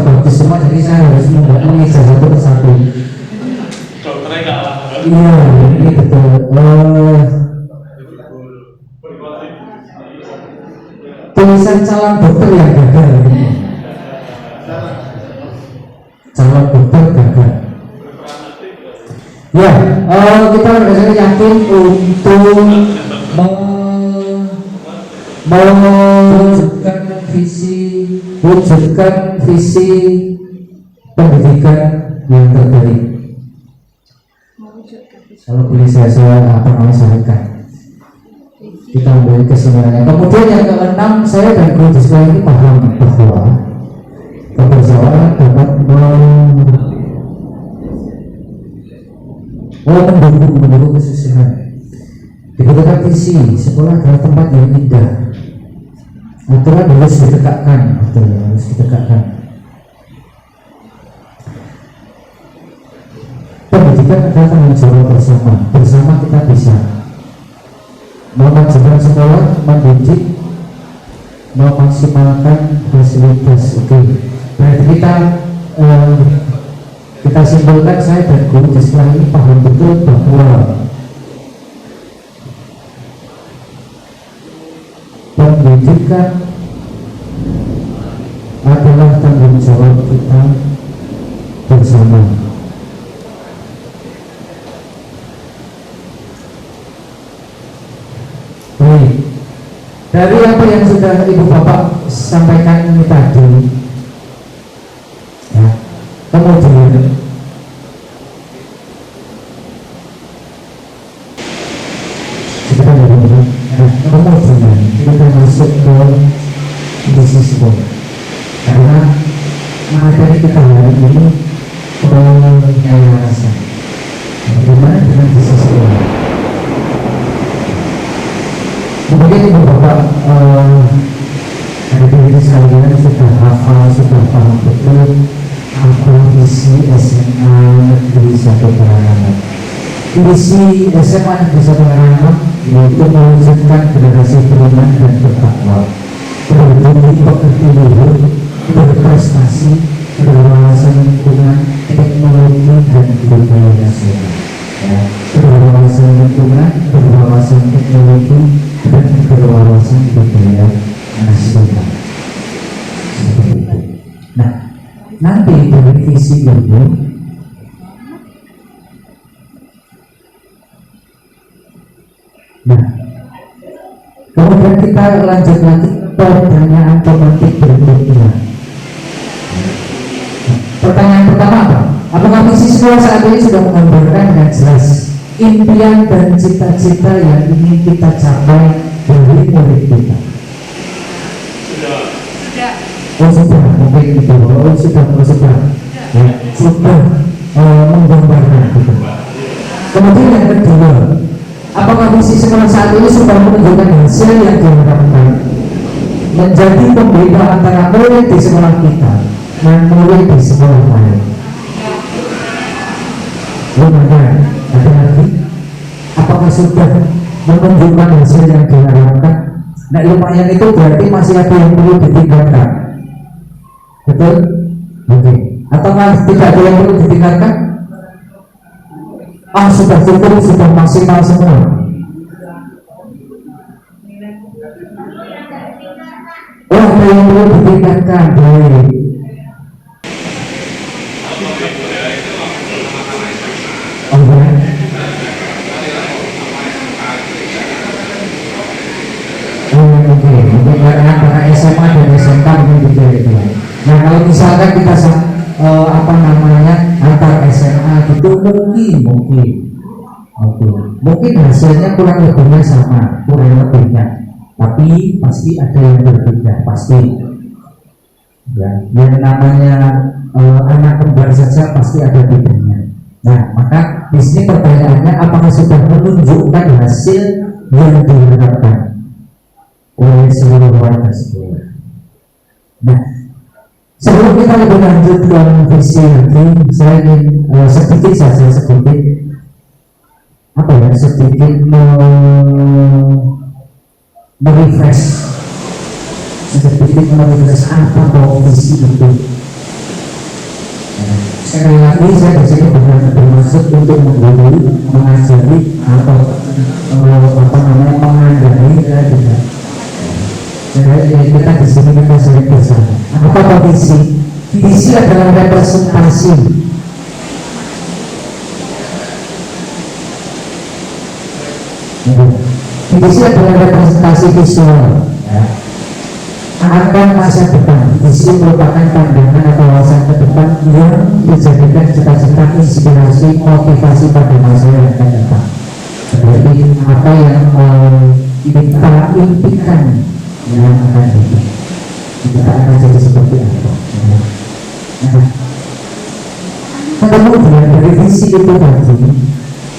bagus semua, jadi saya harus mengejar satu persatu. Iya, ini betul. Tulisan calon dokter yang gagal ini. Calon dokter gagal. Ya, kita rasanya yakin untuk wujudkan visi pendidikan yang terbaik. Kalau boleh saya sampaikan, kita ambil kesimpulannya. Kemudian yang keenam, saya dan guru di sekolah ini paham bahwa kebersamaan dapat mendukung kesuksesan. Dibutuhkan visi sekolah adalah tempat yang indah. Aturan harus ditegakkan, harus ditegakkan. Pendidikan adalah tanggung jawab bersama. Bersama kita bisa memajukan sekolah, mendidik, memaksimalkan fasilitas. Oke, berarti kita simpulkan, saya dan guru di sekolah ini paham betul bahwa pendidikan adalah tanggung jawab kita bersama. Baik, dari apa yang sudah Ibu Bapak sampaikan ini tadi, ya, kemudian kemudian kita masuk ke bisnis school, karena materi kita hari ini penyaluran. Bagaimana dengan bisnis school? Mungkin Ibu Bapak hari ini sekalian sudah hafal, sudah paham betul apa isi SMA Negeri 1 Karanganom. Isi SMA Negeri 1 Karanganom yaitu mewujudkan generasi beriman dan bertakwa, berbudi pekerti luhur, berprestasi, berwawasan lingkungan, teknologi dan budaya nasional. Ya, berwawasan lingkungan, berwawasan teknologi dan berwawasan budaya nasional. Seperti itu. Nah, nanti dari visi ini kemudian kita lanjut lagi pertanyaan pemantik berikutnya. Pertanyaan pertama apa? Apakah visi sekolah saat ini sudah menggambarkan dengan jelas impian dan cita-cita yang ingin kita capai dari murid kita? Oh sudah, mungkin itu. Oh sudah. Ya, sudah menggambarkan gitu. Kemudian yang kedua, apakah visi sekolah saat ini sudah menunjukkan hasil yang diharapkan menjadi pembeda antara murid di sekolah kita dan murid di sekolah lain? Lumayan, ada lagi. Apakah sudah menunjukkan hasil yang diharapkan? Nah, lumayan itu berarti masih ada yang perlu ditingkatkan. Betul? Oke. Atau tidak ada yang perlu ditingkatkan? Sudah cukup, sudah maksimal semua. Ada yang perlu ditingkatkan. Baik. Oke, untuk antara SMA dan SMK ini berbeda. Nah, kalau misalkan kita apa namanya antar SMA gitu mungkin hasilnya kurang lebihnya sama, tapi pasti ada yang berbeda pasti. Ya, yang namanya anak kembar saja pasti ada bedanya. Nah, maka di sini pertanyaannya apakah sudah menunjukkan hasil yang diharapkan oleh seluruh warga sekolah. Nah, sebelum kita lebih lanjut ke visi lagi, saya ingin sedikit merefresh apa kok visi itu. Sekali lagi saya di sini bukan bermaksud untuk menggurui, mengajari atau mengandani, tidak. Kita di sini kita sering bersama. Apa visi? Visi adalah representasi. Visi adalah representasi visual. Ya. Akan masa depan. Visi merupakan pandangan atau wawasan ke depan yang dijadikan cita-cita, inspirasi, motivasi pada masa yang akan datang. Berarti apa yang kita impikan yang akan datang, kita akan jadi seperti apa. Nah, kemudian dari visi itu tadi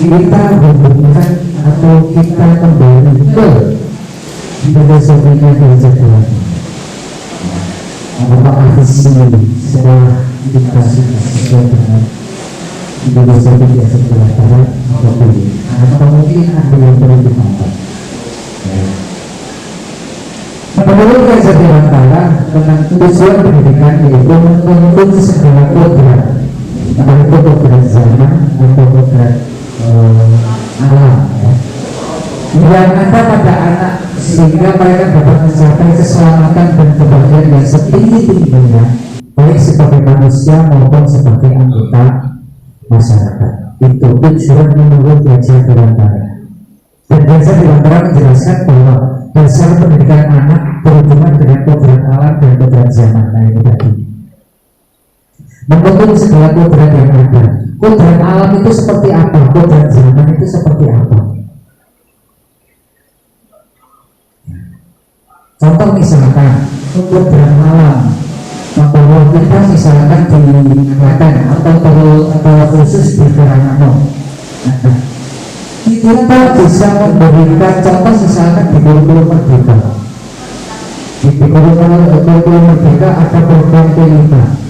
kita hubungkan atau kita kembali ke filosofinya kejadian. Apakah visi setelah dikasih sesuai dengan filosofi yang setelah barat atau mungkin ada yang perlu ditambah. Menurut kajian Dewantara tentang tujuan pendidikan yaitu menuntut segala kodrat, entah itu kodrat zaman atau kodrat alam, yang ada pada anak sehingga mereka dapat mencapai keselamatan dan kebahagiaan yang setinggi-tingginya, baik sebagai manusia maupun sebagai anggota masyarakat. Itu tujuan menurut kajian Dewantara. Dan kajian Dewantara menjelaskan bahwa dasar pendidikan anak berhubungan dengan kodrat alam dan kodrat zaman. Nah, ini tadi menuntut segala kodrat yang ada. Kodrat alam itu seperti apa? Kodrat zaman itu seperti apa? Contoh misalkan kodrat alam, bahwa kita misalkan di Klaten atau khusus di Karangano, kita bisa memberikan contoh misalkan di kurikulum merdeka. Di kurikulum merdeka ada program kelima.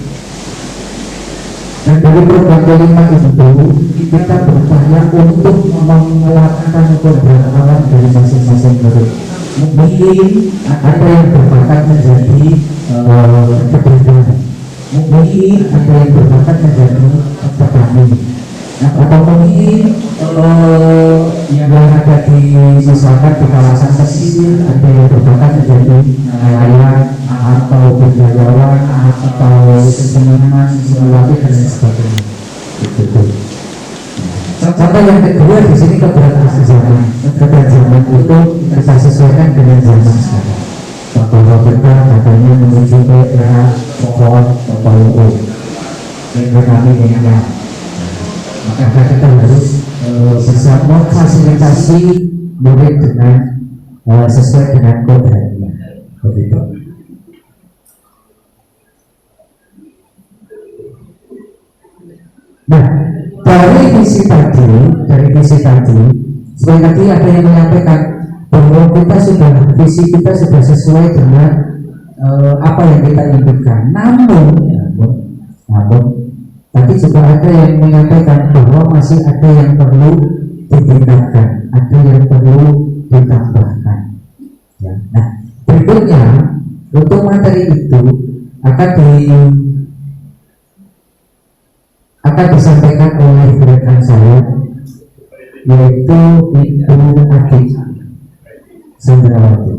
Dan dari program kelima itu kita berupaya untuk menguatkan kodrat alam dari masing-masing murid. Mungkin ada yang berbakat menjadi keberadaan, mungkin ada yang berbakat menjadi petani, atau mungkin yang ada di misalkan di kawasan pesisir ada yang berbakat menjadi nelayan atau budayawan atau seniman, seniwati dan lain sebagainya. Contoh yang kedua di sini kodrat zaman. Kodrat zaman itu kita sesuaikan dengan zaman sekarang. Bahwa kita katanya menuju ke era pohon atau kami ini. Maka kita harus bisa memfasilitasi murid dengan sesuai dengan kodratnya. Begitu. Nah, dari visi tadi, sebenarnya tadi ada yang menyampaikan bahwa visi kita sudah sesuai dengan apa yang kita impikan. Namun, tadi juga ada yang menyampaikan bahwa masih ada yang perlu ditingkatkan, ada yang perlu ditambahkan. Ya. Nah, berikutnya untuk materi itu akan disampaikan oleh rekan saya, yaitu Ibu Atik Sandrawati.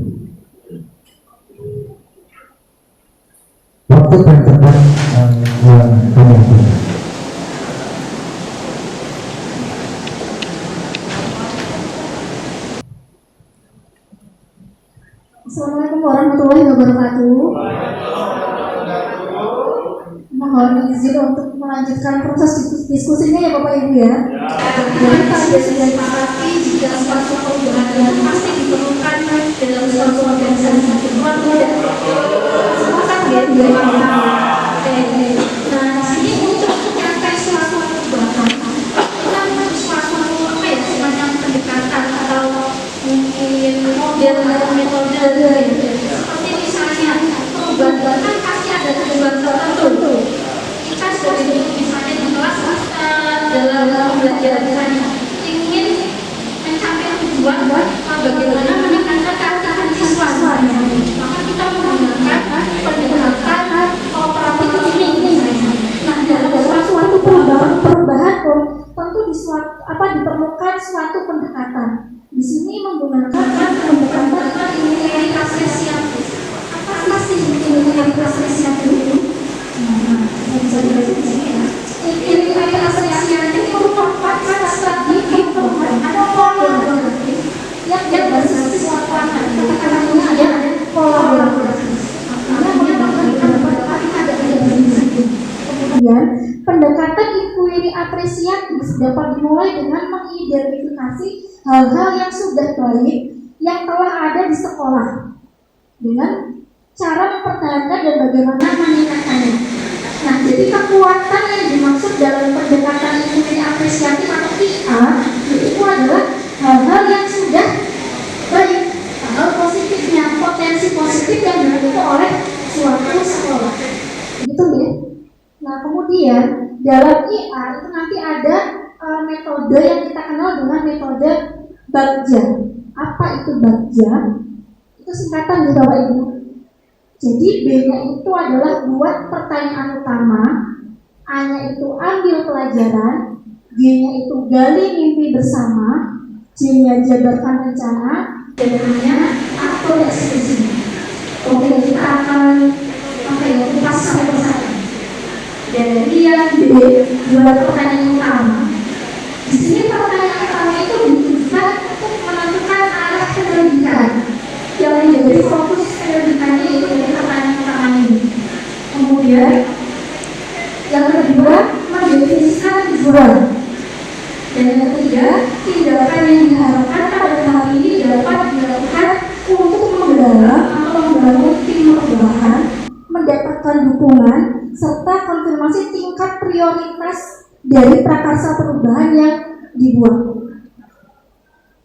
Waktu dan tempat kami berikan. Assalamualaikum warahmatullahi wabarakatuh. Mohon mohon izin untuk melanjutkan proses diskusinya ya Bapak Ibu ya. Jadi tadi sudah disepakati jika suatu perubahan itu pasti diperlukan dalam suatu organisasi kedua tidak sepakat ya dia. Nah di sini untuk mencapai suatu perubahan kita butuh suatu apa ya semacam pendekatan atau mungkin model metode seperti misalnya perubahan kan pasti ada tujuan tertentu. Kita sebagai misalnya di kelas dalam pembelajaran ingin mencapai tujuan bagaimana meningkatkan kearifan siswa, maka kita menggunakan pendekatan kooperatif ini. Nah dalam suatu perubahan tentu diperlukan suatu pendekatan. Di sini menggunakan pendekatan ilmiah apresiatif. Apa sih ilmiah apresiatif itu? Ilmiah apresiatif merupakan strategi perubahan atau kolaboratif yang berbasis suatu katakanlah ya kolaboratif. Kemudian pendekatan inquiry apresiatif dapat dimulai dengan mengidentifikasi hal-hal yang sudah baik yang telah ada di sekolah dengan cara mempertahankan dan bagaimana meningkatkannya. Nah, jadi kekuatan yang dimaksud dalam pendekatan inquiry apresiatif atau IA itu adalah hal-hal yang sudah baik, hal positifnya, potensi positif yang dimiliki oleh suatu sekolah. Begitu ya. Nah, kemudian dalam IA itu nanti ada metode yang kita kenal dengan metode Bagja. Apa itu Bagja? Itu singkatan di bawah ini. Jadi B-nya itu adalah buat pertanyaan utama, A-nya itu ambil pelajaran, G-nya itu gali mimpi bersama, C-nya jabarkan rencana, dan D-nya atur eksekusi. Oke, kita akan kupas satu persatu. Dari yang B, buat pertanyaan utama. Di sini pertanyaan utama itu ditujukan untuk menentukan arah penyelidikan yang menjadi fokus penyelidikannya itu dari pertanyaan utama ini. Kemudian yang kedua mendefinisikan tujuan. Dan yang ketiga tindakan yang diharapkan pada tahap ini dapat dilakukan untuk menggalang atau membangun tim perubahan, mendapatkan dukungan serta konfirmasi tingkat prioritas dari prakarsa perubahan yang dibuat.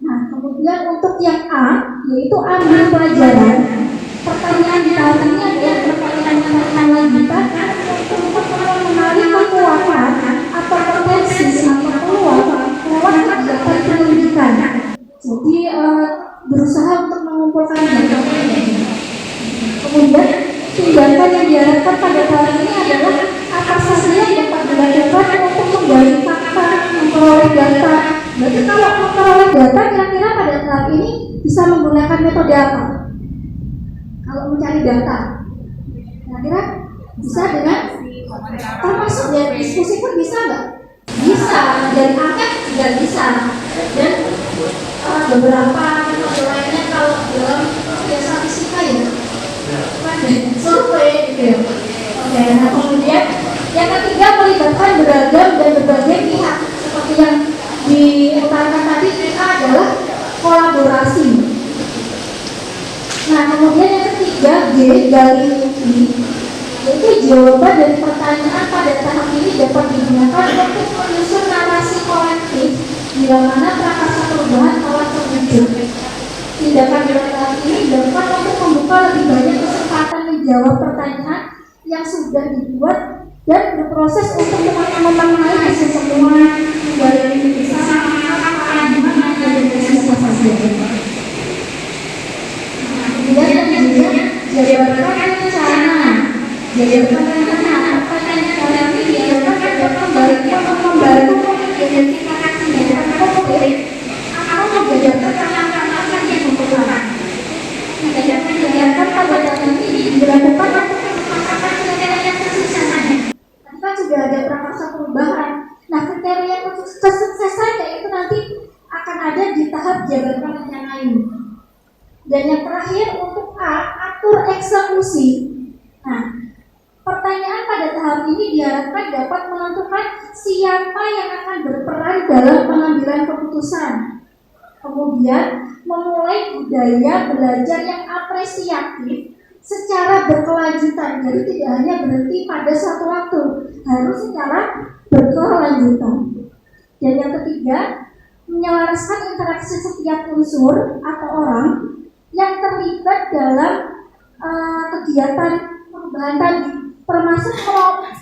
Nah, kemudian untuk yang A, yaitu ambil pelajaran. Pertanyaan di tahap ini adalah pertanyaan lanjutan untuk mengenali kekuatan atau potensi atau peluang kegiatan pendidikan. Jadi berusaha untuk mengumpulkan data. Kemudian tindakan yang diharapkan pada tahap ini adalah apa saja yang dapat dilakukan untuk menggali fakta, memperoleh data. Berarti kalau memperoleh data kira-kira pada tahap ini bisa menggunakan metode apa? Kalau mencari data, kira-kira bisa dengan termasuk ya diskusi pun bisa nggak? Bisa, dari angket juga bisa. Dan beberapa metode lainnya kalau dalam statistika ya survei gitu ya. Oke, nah kemudian yang ketiga melibatkan beragam dan berbagai pihak seperti yang diutarakan tadi kita adalah kolaborasi. Nah kemudian yang ketiga G gali mimpi, yaitu jawaban dari pertanyaan pada tahap ini dapat digunakan untuk menyusun narasi kolektif bila mana prakarsa perubahan telah terwujud. Tindakan tahap ini dapat untuk membuka lebih banyak kesempatan menjawab pertanyaan yang sudah dibuat dan berproses untuk memenangi hasil semua dari siapa saja. Kemudian yang ketiga jabarkan rencana. Jabarkan rencana pertanyaan ini dapat membantu identifikasi data konkret atau menjabarkan langkah-langkah yang diperlukan. Kegiatan pada tahap ini dilakukan untuk memasukkan kriteria kesuksesannya. Tadi kan sudah ada prakarsa perubahan. Nah, kriteria kesuksesannya itu nanti akan ada di tahap jabarkan rencana ini. Dan yang terakhir untuk A, atur eksekusi. Nah, pertanyaan pertanyaan pada tahap ini diharapkan dapat menentukan siapa yang akan berperan dalam pengambilan keputusan. Kemudian, memulai budaya belajar yang apresiatif secara berkelanjutan. Jadi tidak hanya berhenti pada suatu waktu, harus secara berkelanjutan. Dan yang ketiga, menyelaraskan interaksi setiap unsur atau orang yang terlibat dalam kegiatan perubahan tadi,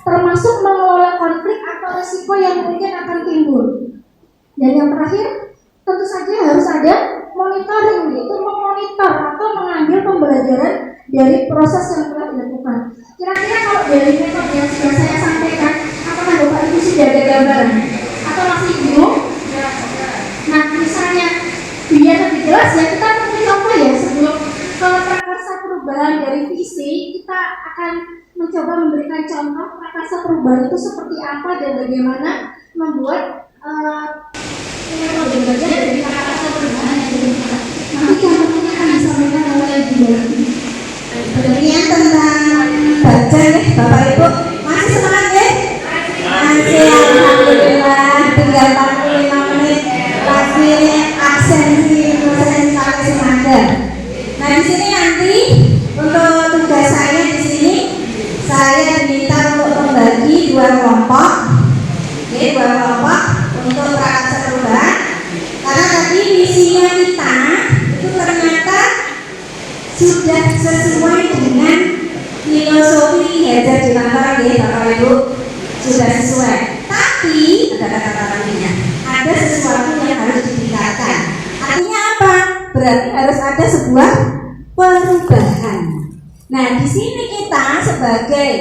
termasuk mengelola konflik atau risiko yang mungkin akan timbul. Dan yang terakhir, tentu saja harus ada monitoring, yaitu memonitor atau mengambil pembelajaran dari proses yang telah dilakukan. Kira-kira kalau dari metode yang sudah saya sampaikan, apakah Bapak Ibu sudah ada gambaran? Atau masih bingung? Nah, misalnya biar lebih jelas ya, kita mungkin apa ya sebelum ke prakarsa perubahan dari visi, kita akan mencoba memberikan contoh prakarsa perubahan itu seperti apa dan bagaimana membuat metode belajar dari prakarsa perubahan yang diberikan. Nanti contohnya akan disampaikan oleh Ibu. Demikian tentang baca nih Bapak Ibu, masih semangat ya? Masih, alhamdulillah. Tinggal 45 menit lagi absensi dosen sampai semester. Nah di sini nanti untuk tugas saya di sini saya diminta untuk membagi dua kelompok, untuk prakarsa perubahan. Karena tadi misinya kita itu ternyata sudah sesuai dengan filosofi Hajar Dewantara ya Bapak Ibu, sudah sesuai. Tapi ada kata-katanya, ada sesuatu yang harus ditingkatkan. Artinya apa? Berarti harus ada sebuah perubahan. Nah di sini kita sebagai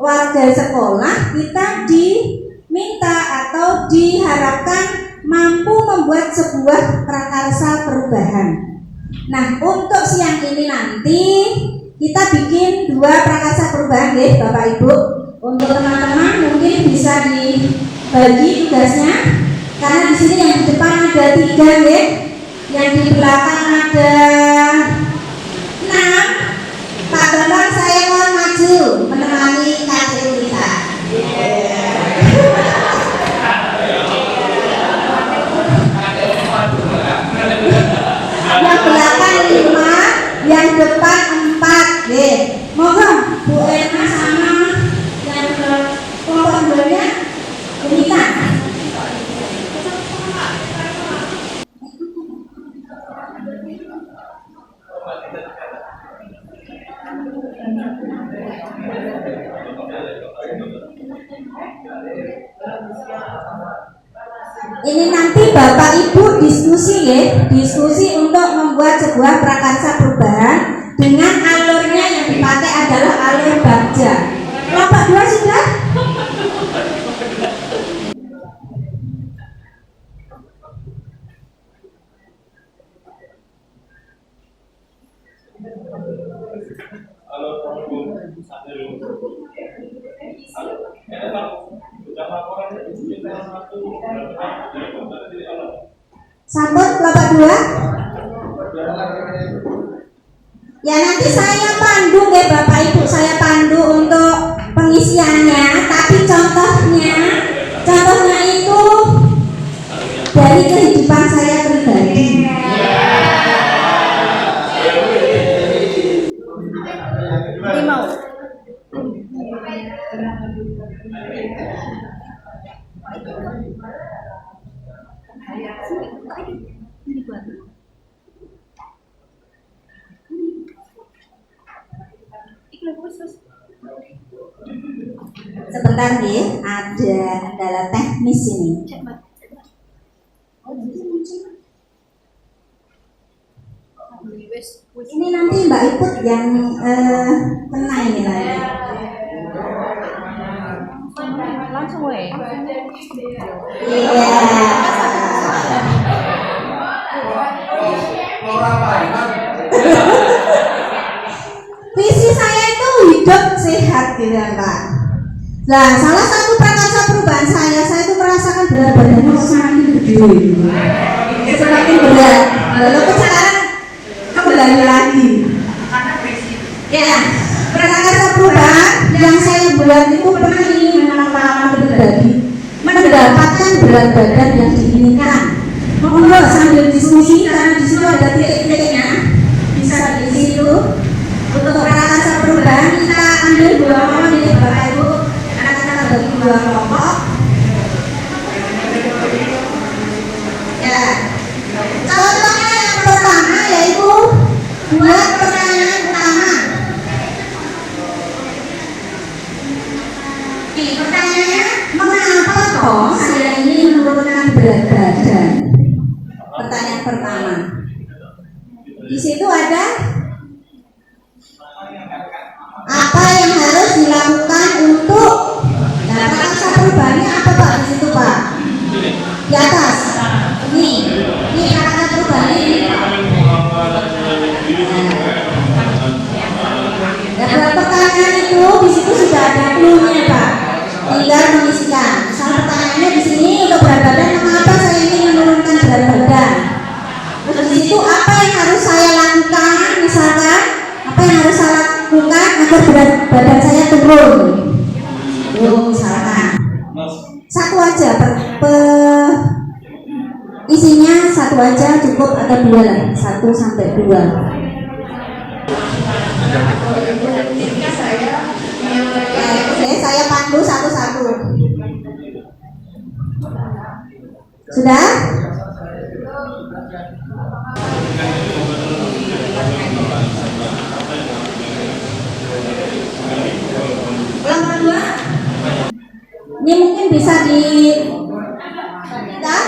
warga sekolah kita diminta atau diharapkan mampu membuat sebuah prakarsa perubahan. Nah untuk siang ini nanti kita bikin dua prakarsa perubahan ya Bapak Ibu. Untuk teman-teman mungkin bisa dibagi tugasnya, karena di sini yang di depan ada 3 ya, yang di belakang ada 6. Pak Bambang saya mohon maju menemani KTU kita. Yang belakang 5, yang depan 4 deh. Moga Bu Erna sama yang kelompok dulunya Unita. Ini nanti Bapak Ibu diskusi ya, diskusi untuk membuat sebuah prakarsa perubahan dengan alurnya yang dipakai adalah alur Bagja. Kelompok 2 sudah? Sambut kelompok 2. Ya nanti saya pandu ya Bapak Ibu, saya pandu untuk pengisiannya, tapi contohnya itu dari kehidupan saya pribadi. Sebentar nih, ada kendala teknis ini. Ini nanti Mbak Iput yang kena ini lagi. Langsung weh. Iya. Visi saya itu hidup sehat gitu ya Pak. Nah salah satu prakarsa perubahan saya itu merasakan berat badannya semakin gede, semakin berat. Lalu sekarang kembali lagi. Ya, prakarsa perubahan yang saya buat itu pernah ingin pengalaman pribadi mendapatkan berat badan yang diinginkan. Monggo sambil diskusi karena di situ ada titik-titiknya, bisa di situ. Untuk prakarsa perubahan kita ambil 2 momen ini Bapak Ibu, anak kita bagi 2 kelompok. Ya, contohnya yang pertama yaitu buat pertanyaan utama. Pertanyaannya, mengapa kok saya ini menurunkan berat badan? Pertanyaan pertama. Di situ ada apa yang harus dilakukan untuk prakarsa perubahannya apa Pak di situ Pak? Di atas. Ini prakarsa perubahan ini. Dan buat pertanyaan itu di situ sudah ada clue-nya Pak. Tinggal mengisikan. Misal pertanyaannya di sini untuk berat badan, mengapa saya ingin menurunkan berat badan? Terus di situ apa yang harus saya lakukan? Misalkan apa yang harus saya lakukan agar berat badan saya turun? Misalkan satu aja isinya satu aja cukup atau 2 lah, 1 sampai 2. Oke, saya pandu satu-satu. Sudah? Kelompok 2. Ini mungkin bisa di kita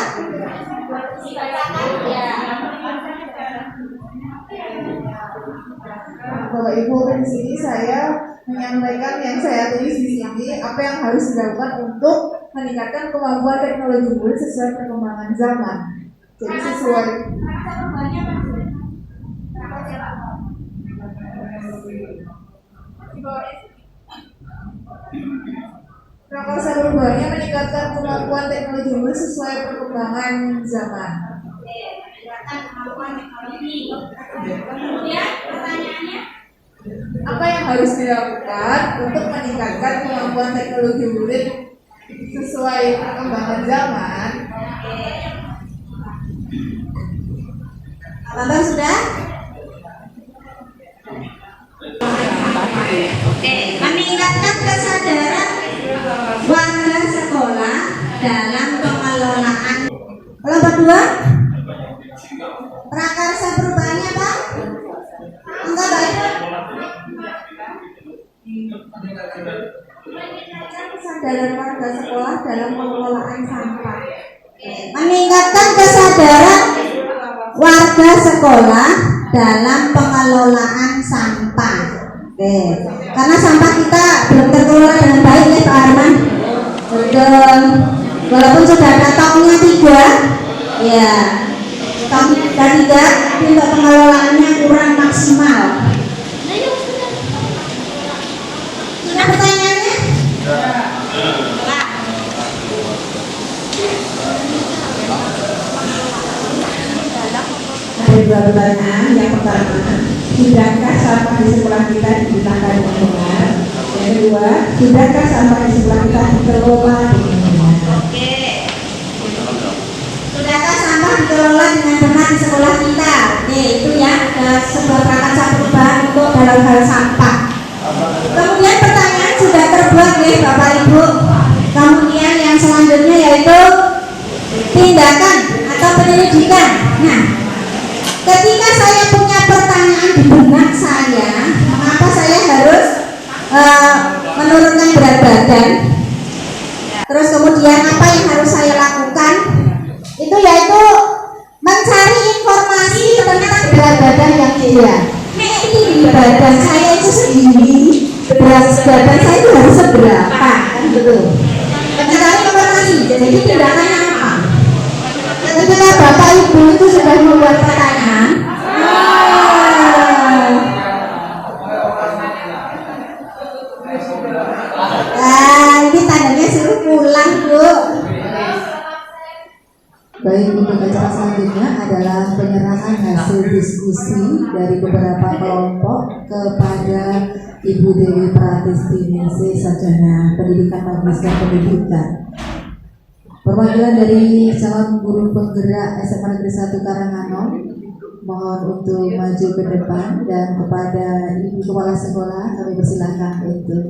Bapak Ibu, di sini saya menyampaikan yang saya tulis di sini, apa yang harus dilakukan untuk meningkatkan kemampuan teknologi unggul sesuai perkembangan zaman. Jadi sesuai prakarsa perubahannya meningkatkan kemampuan teknologi unggul sesuai perkembangan zaman. Kemudian pertanyaannya, apa yang harus dilakukan untuk meningkatkan kemampuan teknologi unggul sesuai perkembangan zaman? Bapak sudah? Oke, meningkatkan kesadaran warga sekolah dalam pengelolaan. Kelompok 2, prakarsa perubahannya Pak? Enggak baik. Meningkatkan kesadaran warga sekolah dalam pengelolaan sampah. Meningkatkan kesadaran warga sekolah dalam pengelolaan sampah. Oke, karena sampah kita belum terkelola dengan baik ya Pak Arman. Betul. Walaupun sudah ada toknya 3, ya toknya sudah 3, tapi untuk pengelolaannya kurang maksimal. Sudah pertanyaannya? Ada 2 pertanyaan. Yang pertama, sudahkah sampah di sekolah kita digunakan dengan benar? Yang kedua, sudahkah sampah di sekolah kita dikelola dengan benar? Oke. Sudahkah sampah dikelola dengan benar di sekolah kita? Oke, itu ya sebuah prakarsa perubahan untuk dalam hal sampah. Kemudian pertanyaan sudah terbuat ya Bapak Ibu. Kemudian yang selanjutnya yaitu tindakan atau penyelidikan. Nah, ketika saya punya pertanyaan di benak saya, mengapa saya harus menurunkan berat badan? Terus kemudian apa yang harus saya lakukan? Itu yaitu mencari informasi tentang berat badan yang ideal. Ini badan saya itu segini, berat badan saya itu harus seberapa, kan gitu. Mencari informasi. Jadi tindakannya apa? Ketika Bapak Ibu itu sudah membuat pertanyaan, ini tandanya suruh pulang Bu. Baik, untuk acara selanjutnya adalah penyerahan hasil diskusi dari beberapa kelompok kepada Ibu Dewi Pratisti Ningsih, Sarjana Pendidikan Magister Pendidikan. Perwakilan dari calon guru penggerak SMA Negeri 1 Karanganyar mohon untuk maju ke depan, dan kepada Ibu Kepala Sekolah kami persilahkan untuk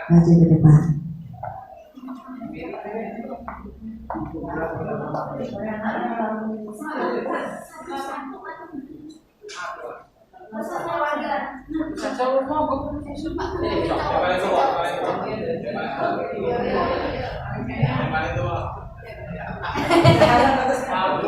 maju ke depan.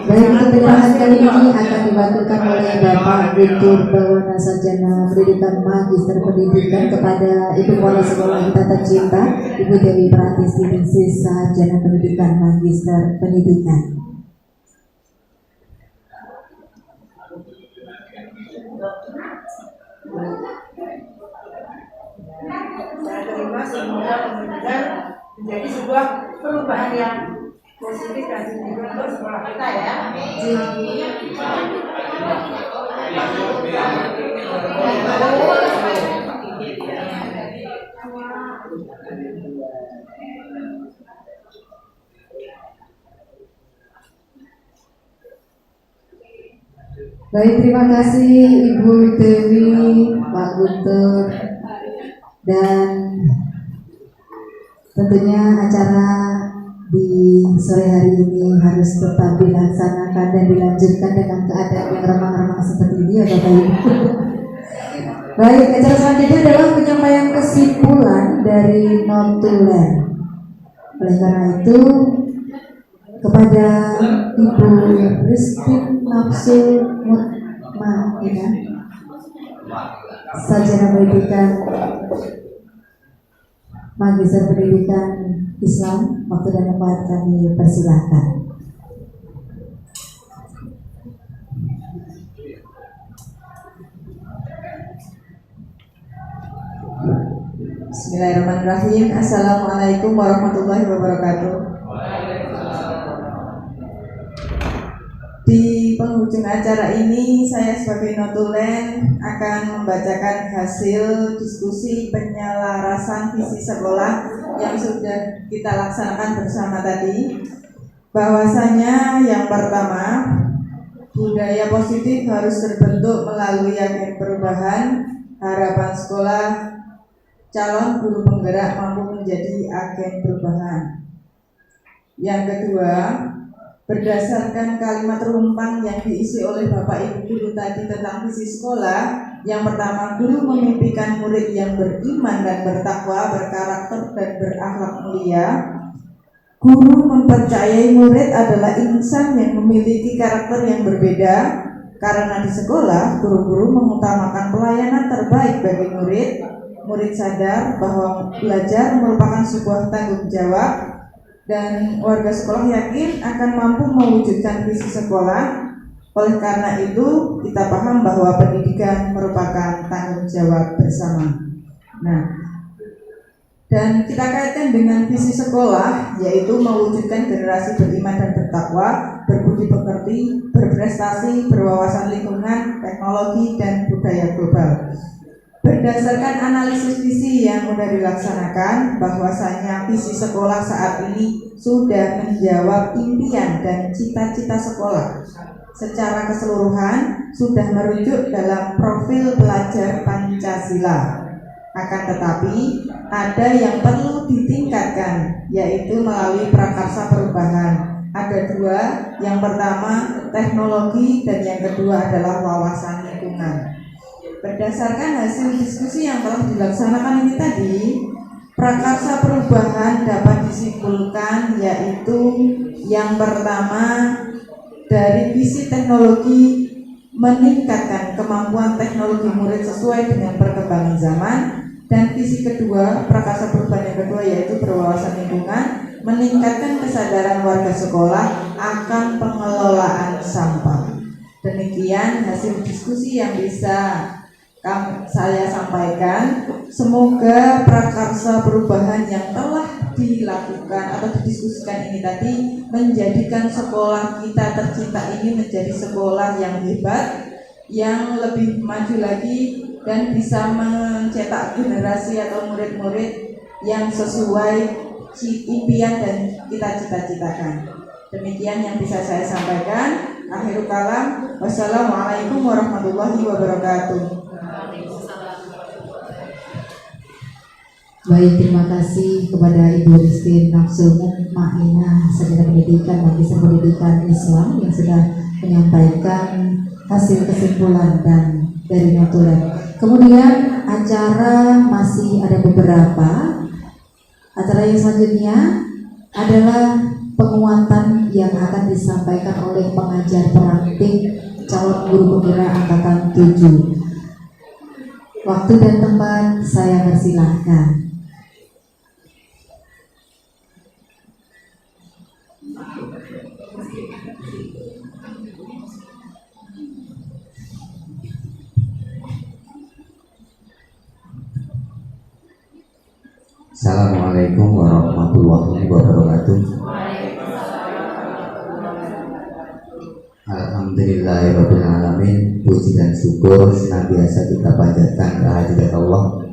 Baik, untuk penyerahan kali ini akan dibantukan oleh Bapak Guntur Bawana, Sarjana Pendidikan Magister Pendidikan, kepada Ibu Kepala Sekolah kita tercinta Ibu Dewi Pratisti Ningsih, Sarjana Pendidikan Magister Pendidikan. Saya terima, semoga kemudian menjadi sebuah perubahan yang positif dan signifikan untuk sekolah kita ya. Baik, terima kasih Ibu Dewi, Pak Guntur, dan tentunya acara di sore hari ini harus tetap dilaksanakan dan dilanjutkan dengan keadaan yang remang-remang seperti ini ya Bapak Ibu. Baik, acara selanjutnya adalah penyampaian kesimpulan dari notulen. Oleh karena itu, kepada Ibu Rizky Nafsu Mutmainah, Sarjana Pendidikan Magister Pendidikan Islam, waktu dan tempat kami persilahkan. Bismillahirrahmanirrahim. Assalamualaikum warahmatullahi wabarakatuh. Di penghujung acara ini, saya sebagai notulen akan membacakan hasil diskusi penyelarasan visi sekolah yang sudah kita laksanakan bersama tadi. Bahwasanya yang pertama, budaya positif harus terbentuk melalui agen perubahan. Harapan sekolah calon guru penggerak mampu menjadi agen perubahan. Yang kedua, berdasarkan kalimat rumpang yang diisi oleh Bapak Ibu guru tadi tentang visi sekolah, yang pertama, guru memimpikan murid yang beriman dan bertakwa, berkarakter dan berakhlak mulia. Guru mempercayai murid adalah insan yang memiliki karakter yang berbeda, karena di sekolah guru-guru mengutamakan pelayanan terbaik bagi murid. Murid sadar bahwa belajar merupakan sebuah tanggung jawab, dan warga sekolah yakin akan mampu mewujudkan visi sekolah. Oleh karena itu, kita paham bahwa pendidikan merupakan tanggung jawab bersama. Nah, dan kita kaitkan dengan visi sekolah, yaitu mewujudkan generasi beriman dan bertakwa, berbudi pekerti, berprestasi, berwawasan lingkungan, teknologi, dan budaya global. Berdasarkan analisis visi yang sudah dilaksanakan, bahwasanya visi sekolah saat ini sudah menjawab impian dan cita-cita sekolah. Secara keseluruhan sudah merujuk dalam profil pelajar Pancasila. Akan tetapi ada yang perlu ditingkatkan, yaitu melalui prakarsa perubahan. Ada dua, yang pertama teknologi dan yang kedua adalah wawasan lingkungan. Berdasarkan hasil diskusi yang telah dilaksanakan ini tadi, prakarsa perubahan dapat disimpulkan, yaitu yang pertama, dari visi teknologi meningkatkan kemampuan teknologi murid sesuai dengan perkembangan zaman, dan visi kedua, prakarsa perubahan yang kedua, yaitu berwawasan lingkungan, meningkatkan kesadaran warga sekolah akan pengelolaan sampah. Demikian hasil diskusi yang bisa saya sampaikan. Semoga prakarsa perubahan yang telah dilakukan atau didiskusikan ini tadi menjadikan sekolah kita tercinta ini menjadi sekolah yang hebat, yang lebih maju lagi dan bisa mencetak generasi atau murid-murid yang sesuai impian dan kita cita-citakan. Demikian yang bisa saya sampaikan. Akhirul kalam. Wassalamualaikum warahmatullahi wabarakatuh. Baik, terima kasih kepada Ibu Rizky Nafsul Ma'ina, Sarjana Pendidikan Magister Pendidikan Islam yang sudah menyampaikan hasil kesimpulan dan dari notulen. Kemudian acara masih ada beberapa. Acara yang selanjutnya adalah penguatan yang akan disampaikan oleh pengajar praktik calon guru penggerak angkatan 7. Waktu dan tempat saya persilahkan. Assalamualaikum warahmatullahi wabarakatuh. Alhamdulillahirrahmanirrahim. Puji dan syukur senantiasa kita panjatkan kehadirat Allah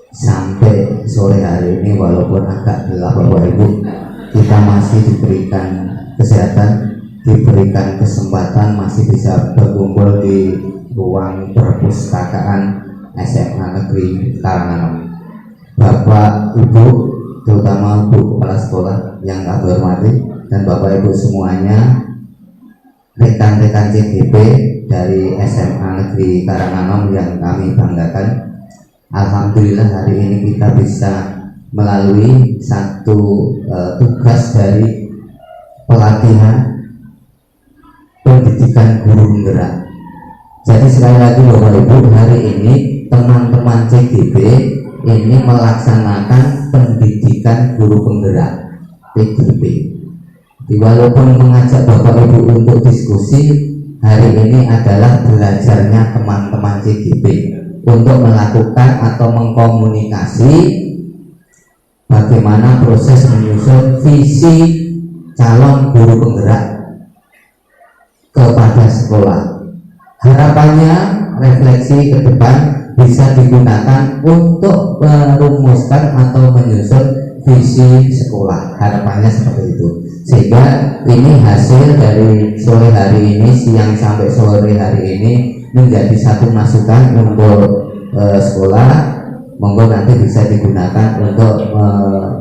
sampai sore hari ini, walaupun agak gelap Bapak Ibu, kita masih diberikan kesehatan, diberikan kesempatan masih bisa berkumpul di ruang perpustakaan SMA Negeri Karanganom. Bapak Ibu, terutama Bu Kepala Sekolah yang kami hormati, dan Bapak Ibu semuanya, rekan-rekan CGP dari SMA Negeri Karanganom yang kami banggakan. Alhamdulillah hari ini kita bisa melalui satu tugas dari pelatihan pendidikan guru penggerak. Jadi sekali lagi Bapak Ibu, hari ini teman-teman CGP ini melaksanakan pendidikan guru penggerak PGP. Walaupun mengajak Bapak Ibu untuk diskusi, hari ini adalah belajarnya teman-teman CGP untuk melakukan atau mengkomunikasi bagaimana proses menyusun visi calon guru penggerak kepada sekolah. Harapannya refleksi ke depan bisa digunakan untuk merumuskan atau menyusun visi sekolah. Harapannya seperti itu, sehingga ini hasil dari sore hari ini, siang sampai sore hari ini, menjadi satu masukan untuk sekolah. Monggo nanti bisa digunakan untuk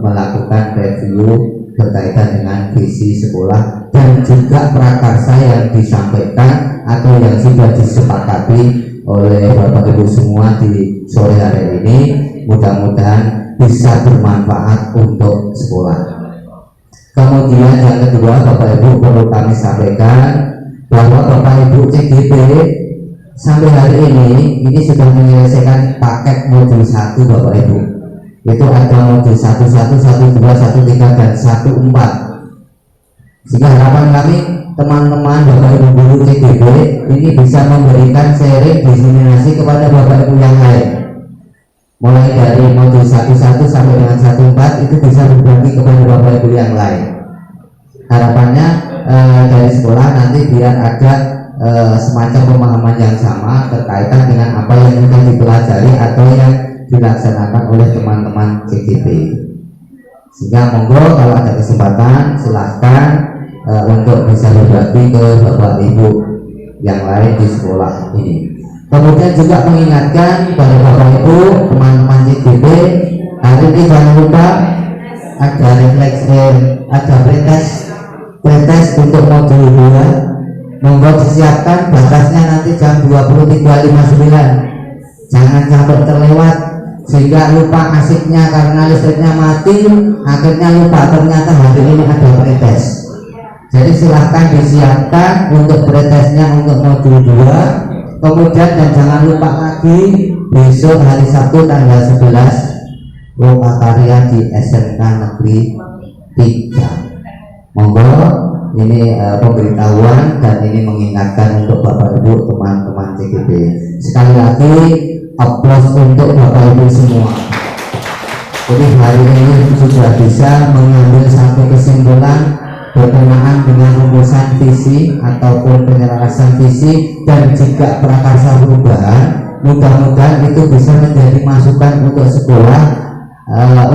melakukan review berkaitan dengan visi sekolah dan juga prakarsa yang disampaikan atau yang sudah disepakati oleh Bapak Ibu semua di sore hari ini. Mudah-mudahan bisa bermanfaat untuk sekolah. Kemudian yang kedua, Bapak Ibu, perlu kami sampaikan bahwa Bapak Ibu CGP sampai hari ini sudah menyelesaikan paket modul 1 Bapak Ibu. Itu ada modul 1, 1, 1, 2, 1, 3 dan 1, 4. Sehingga harapan kami teman-teman Bapak Ibu guru CGP ini bisa memberikan sharing diseminasi kepada Bapak Ibu yang lain. Mulai dari modul 1.1 sampai dengan 1.4 itu bisa berbagi kepada Bapak Ibu yang lain. Harapannya dari sekolah nanti biar ada semacam pemahaman yang sama terkaitan dengan apa yang sudah dipelajari atau yang dilaksanakan oleh teman-teman CGP. Sehingga monggo kalau ada kesempatan silahkan untuk bisa berbagi ke Bapak Ibu yang lain di sekolah ini. Kemudian juga mengingatkan kepada Bapak Ibu teman-teman CGP, hari ini jangan lupa ada refleksi, ada pretest untuk modul 2. Monggo disiapkan, batasnya nanti jam 23.59. Jangan sampai terlewat sehingga lupa asiknya karena listriknya mati, akhirnya lupa ternyata hari ini ada pretest. Jadi silahkan disiapkan untuk pretestnya untuk modul 2. Kemudian dan jangan lupa lagi besok hari Sabtu tanggal 11 lokakarya di SMK Negeri 3. Monggo, ini pemberitahuan dan ini mengingatkan untuk Bapak Ibu teman-teman CGP. Sekali lagi aplaus untuk Bapak Ibu semua. Jadi hari ini sudah bisa mengambil satu kesimpulan berkenaan dengan rumusan visi ataupun penyelarasan visi dan juga prakarsa perubahan, mudah-mudahan itu bisa menjadi masukan untuk sekolah,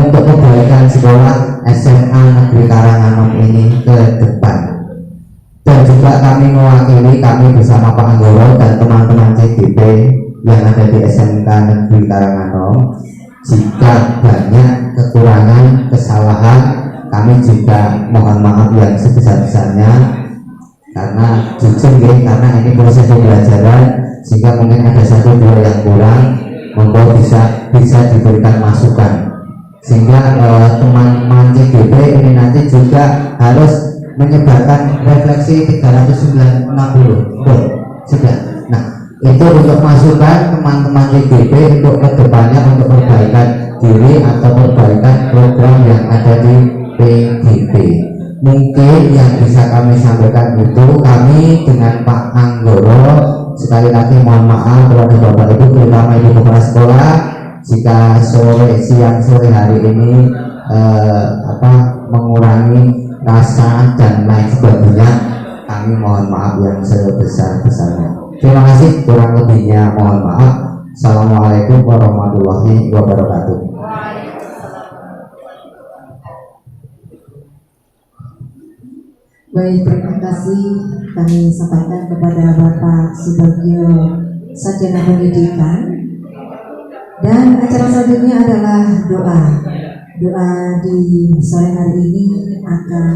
untuk kebaikan sekolah SMA Negeri Karanganom ini ke depan. Dan juga kami mewakili, kami bersama Pak Anggoro dan teman-teman CGP yang ada di SMK Negeri Karanganom, jika banyak kekurangan, kesalahan, kami juga mohon maaf yang sebesar-besarnya, karena jujur ya, karena ini proses pembelajaran, sehingga mungkin ada satu dua yang kurang, monggo bisa diberikan masukan, sehingga teman-teman CGP ini nanti juga harus menyebarkan refleksi 360 sudah. Nah, itu untuk masukan teman-teman CGP untuk kedepannya, untuk perbaikan diri atau perbaikan program yang ada di PGP. Mungkin yang bisa kami sampaikan itu, kami dengan Pak Anggoro sekali lagi mohon maaf kepada Bapak Ibu, terutama Ibu Kepala Sekolah, jika siang sore hari ini mengurangi rasa dan lain sebagainya, kami mohon maaf yang sebesar-besarnya. Terima kasih, kurang lebihnya mohon maaf. Assalamualaikum warahmatullahi wabarakatuh. Baik, terima kasih kami sampaikan kepada Bapak Subagio Sarjana Pendidikan. Dan acara selanjutnya adalah doa. Doa di sore hari ini akan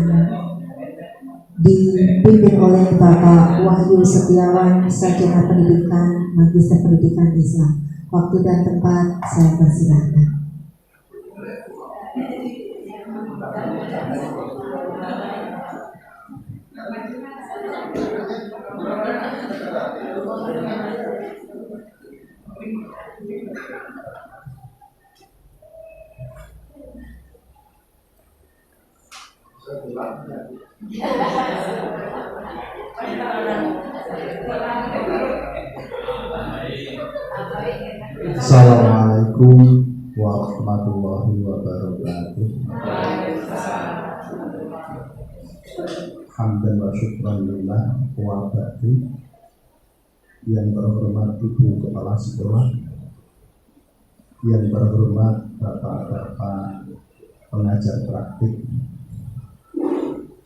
dipimpin oleh Bapak Wahyu Setiawan, Sarjana Pendidikan, Magister Pendidikan Islam. Waktu dan tempat saya persilakan. Assalamualaikum warahmatullahi wabarakatuh. Hamdan wa syukran lillah wa ba'du. Yang terhormat Ibu Kepala Sekolah, yang terhormat Bapak-bapak pengajar praktik,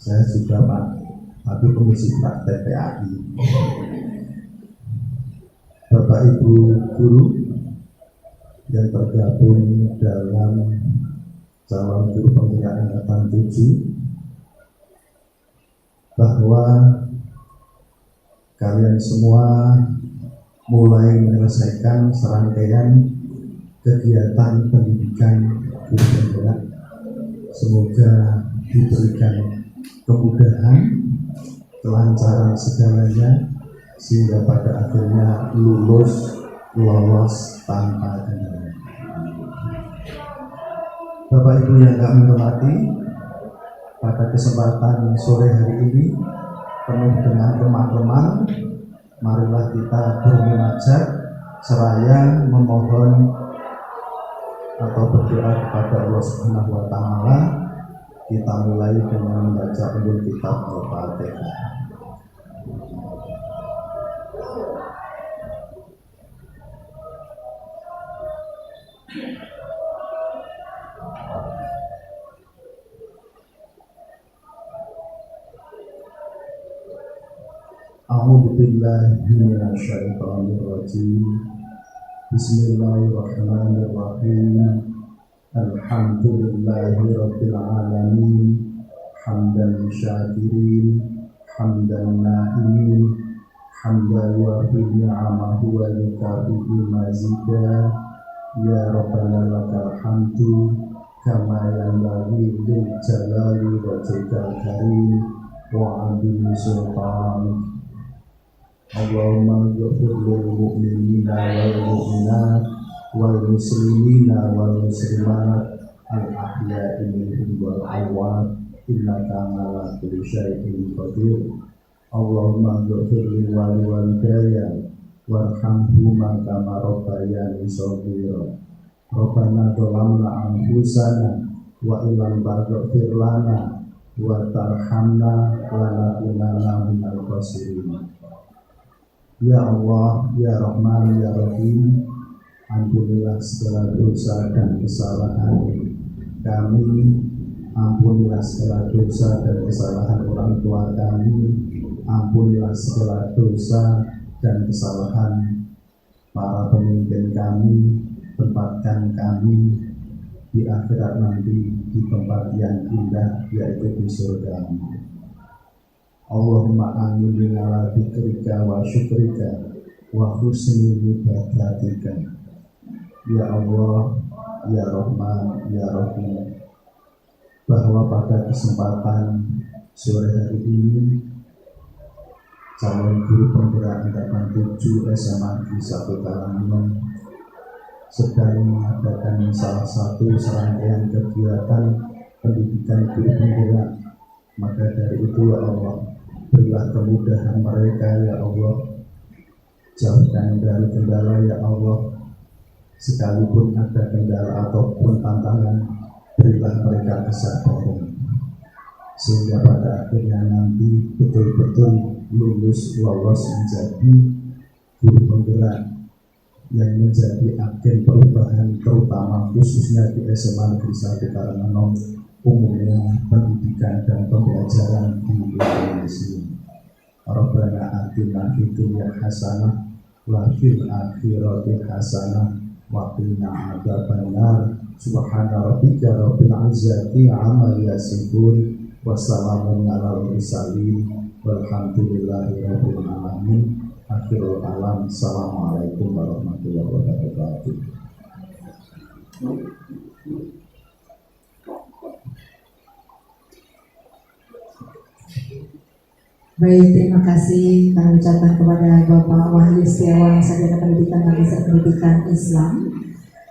saya juga Pak, tapi komisi praktek PAI, Bapak Ibu guru yang tergabung dalam calon guru pemilihan angkatan 7, bahwa kalian semua mulai menyelesaikan serangkaian kegiatan pendidikan guru pemula. Semoga diberikan kemudahan, kelancaran segalanya, sehingga pada akhirnya lolos tanpa kendala. Bapak Ibu yang kami hormati, pada kesempatan sore hari ini penuh dengan remang-remang, marilah kita bermunajat seraya memohon atau berdoa kepada Allah Subhanahu wa Ta'ala. Kita mulai dengan membaca Ummul Kitab Al-Fatihah. A'udzu billahi minasyaitonir rajim. Bismillahirrahmanirrahim. Alhamdulillahi rabbil alamin. Hamdan syakirin, hamdan na'imin, hamdan yuafi ni'amahu wa yukafi'u mazida. Ya Rabbana lakal hamdu kama yanbaghi lil jalali wajhikal karim wa 'azimi sultanik. Allahumma ighfir lil mu'minina wal mu'minat wal muslimina wal muslimat al ahya'i minhum wal amwat innaka 'ala kulli syai'in qadir. Allahumma ighfir li walidayya warhamhuma kama rabbayani shaghira. Rabbana dhalamna anfusana wa ilam taghfir lana wa tarhamna lanakunanna minal khasirin. Ya Allah, ya Rahman, ya Rahim, ampunilah segala dosa dan kesalahan kami, ampunilah segala dosa dan kesalahan orang tua kami, ampunilah segala dosa dan kesalahan para pemimpin kami, tempatkan kami di akhirat nanti di tempat yang indah, yaitu di surga. Allahumma amin ala dzikrika wa syukrika wa husni ibadatika. Ya Allah, ya Rahman, ya Rahim, bahwa pada kesempatan sore hari ini calon guru penggerak angkatan 7 SMA Negeri 1 Karanganyar sedang mengadakan salah satu serangkaian kegiatan pendidikan guru penggerak. Maka dari itu ya Allah, berilah kemudahan mereka ya Allah, jauhkan dari kendala ya Allah, sekalipun ada kendala ataupun tantangan, berilah mereka kesabaran sehingga pada akhirnya nanti betul-betul lulus lolos menjadi guru penggerak yang menjadi agen perubahan, terutama khususnya di SMA Negeri 1 Karanganyar, umumnya pendidikan dan pembelajaran di Indonesia. Rabbana atina fid dunya hasanah wa fil akhirati hasanah wa qina adzabannar. Subhana rabbika rabbil izzati amma yasifun wa salamun alal mursalin walhamdulillahi rabbil alamin. Akhirul alam. Assalamualaikum warahmatullahi wabarakatuh. Baik, terima kasih kami ucapkan kepada Bapak Wahyu Setiawan, Sarjana Pendidikan Magister Pendidikan Islam.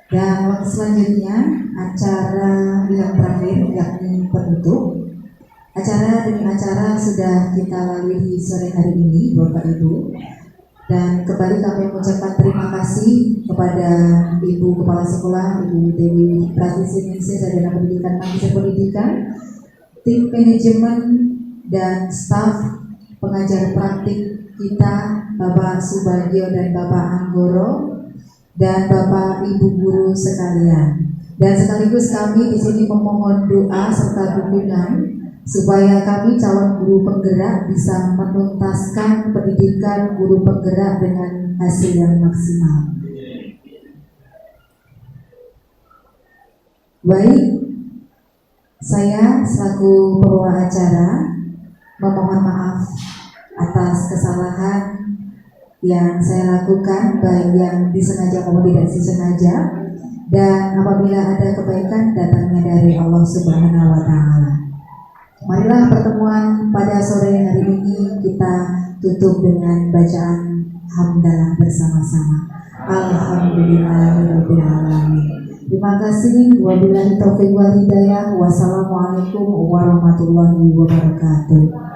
Dan waktu selanjutnya acara yang terakhir yakni penutup. Acara demi acara sudah kita lalui di sore hari ini, Bapak Ibu. Dan kembali kami mengucapkan terima kasih kepada Ibu Kepala Sekolah, Ibu Dewi Pratiningsih, Sarjana Pendidikan Magister Pendidikan, tim manajemen dan staf pengajar praktik kita, Bapak Subagio dan Bapak Anggoro, dan Bapak Ibu guru sekalian. Dan sekaligus kami di sini memohon doa serta dukungan supaya kami calon guru penggerak bisa menuntaskan pendidikan guru penggerak dengan hasil yang maksimal. Baik, saya selaku pembawa acara memohon maaf atas kesalahan yang saya lakukan, baik yang disengaja maupun tidak disengaja, dan apabila ada kebaikan datangnya dari Allah Subhanahu wa Ta'ala. Marilah pertemuan pada sore hari ini kita tutup dengan bacaan hamdalah bersama-sama. Alhamdulillahirabbil alamin. Terima kasih. Wabillahi taufiq wal hidayah. Wassalamualaikum warahmatullahi wabarakatuh.